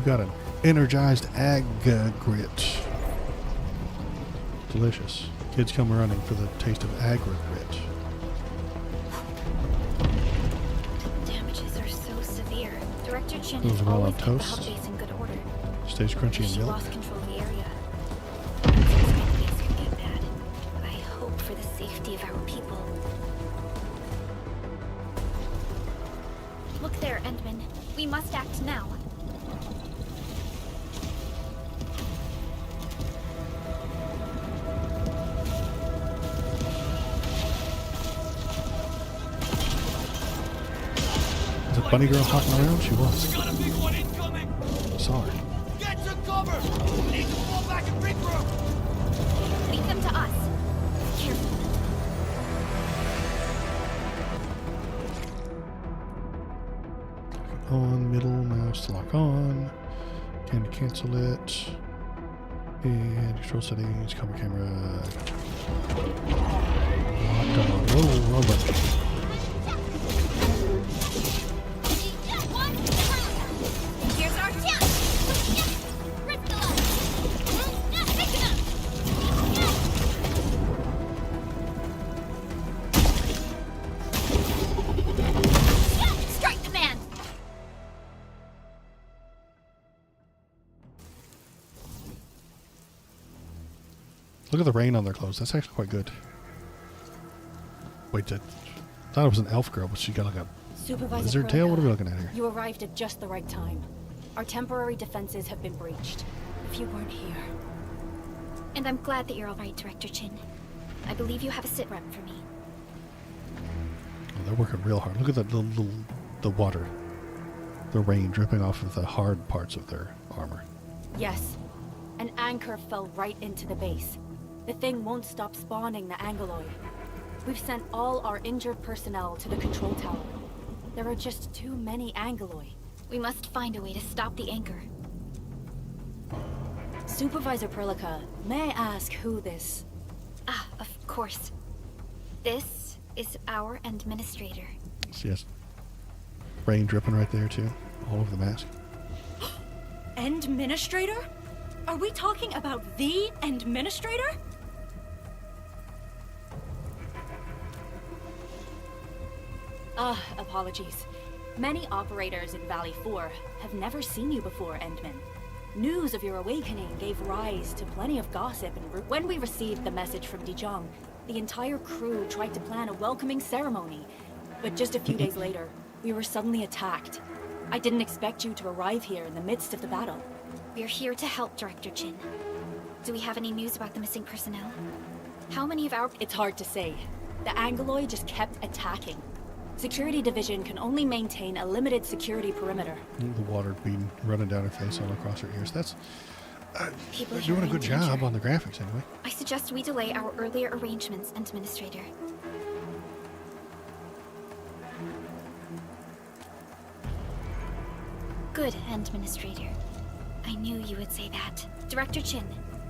Got an energized aggregate. Delicious. Kids come running for the taste of aggregate. The damages are so severe. Director Chin Those has are all always on kept the toast. hub base in good order. Stays crunchy and She milk. lost control of the area. Things could get bad. I hope for the safety of our people. Look there, Endman. We must act now. Is the bunny girl hopping around? She was. Saw her. Get to cover! We need to fall back and regroup! Leave them to us. Careful. On, middle, mouse to lock on. Can cancel it. And control settings, cover camera. Locked on. Whoa, wrong button. Here's our chance. Strike command. Look at the rain on their clothes. That's actually quite good. Wait, I thought it was an elf girl, but she got like a Supervisor lizard tail? Perla, What are we looking at here? You arrived at just the right time. Our temporary defenses have been breached. If you weren't here... And I'm glad that you're all right, Director Chin. I believe you have a sit rep for me. Oh, they're working real hard. Look at the water. The rain dripping off of the hard parts of their armor. Yes. An anchor fell right into the base. The thing won't stop spawning the Angoloid. We've sent all our injured personnel to the control tower. There are just too many Angoloi. We must find a way to stop the anchor. Supervisor Perlica, may I ask who this... Ah, of course. This is our administrator. Yes. Rain dripping right there, too. All over the mask. Administrator? Are we talking about the Administrator? Apologies. Many operators in Valley 4 have never seen you before, Endman. News of your awakening gave rise to plenty of gossip and when we received the message from Dijon, the entire crew tried to plan a welcoming ceremony. But just a few days later, we were suddenly attacked. I didn't expect you to arrive here in the midst of the battle. We're here to help, Director Chin. Do we have any news about the missing personnel? How many of our... It's hard to say. The Angoloi just kept attacking. Security Division can only maintain a limited security perimeter. The water being running down her face all across her ears. They're doing a good job on the graphics anyway. I suggest we delay our earlier arrangements, Administrator. Good, Administrator. I knew you would say that. Director Chin,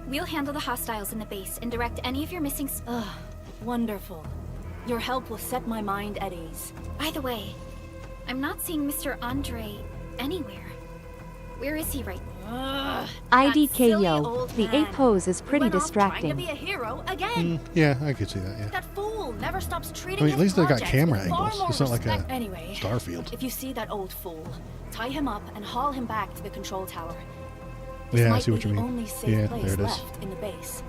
we'll handle the hostiles in the base and direct any of your missing... Ugh, wonderful. Your help will set my mind at ease. By the way, I'm not seeing Mr. Andre anywhere. Where is he right now? IDKO, the A pose is pretty distracting. Trying to be a hero again. Yeah, I could see that, yeah. That fool never stops treating I mean, at least they got camera with far angles. more It's not like a respect. Anyway, Starfield. If you see that old fool, tie him up and haul him back to the control tower. This Yeah, I might see be what you the mean. only safe Yeah, place there it is. left in the base.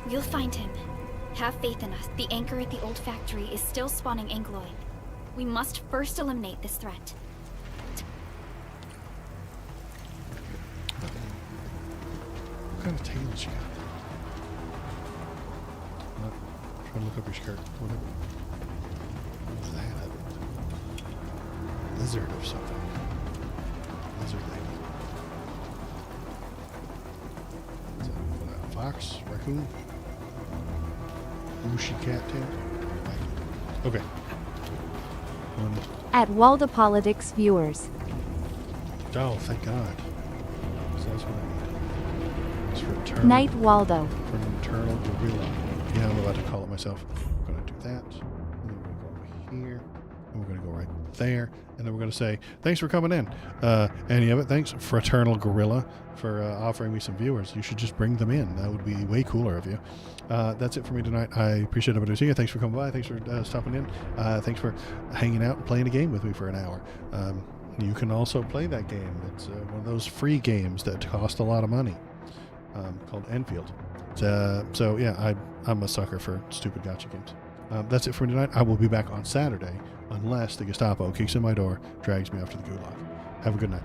We'll find him. Have faith in us. The anchor at the old factory is still spawning Angloid. We must first eliminate this threat. What kind of tail is she got? Not trying to look up your skirt. Whatever. What's that? Lizard or something. Lizard lady. Is that what, a fox? Raccoon? Mushy cat tail? Okay. At Waldo Politics viewers. Oh, thank God. So that's what I need. It's return. Night Waldo. For an internal gorilla. Yeah, I'm about to call it myself. I'm going to do that. And then we're going to go over here. And we're going to go right there. And then we're going to say, thanks for coming in. Any of it, thanks, Fraternal Gorilla, for offering me some viewers. You should just bring them in. That would be way cooler of you. That's it for me tonight. I appreciate everybody seeing you. Thanks for coming by. Thanks for stopping in. Thanks for hanging out and playing a game with me for an hour. You can also play that game. It's one of those free games that cost a lot of money, called Enfield. So yeah, I'm a sucker for stupid gotcha games. That's it for me tonight. I will be back on Saturday, unless the Gestapo kicks in my door, drags me off to the gulag. Have a good night.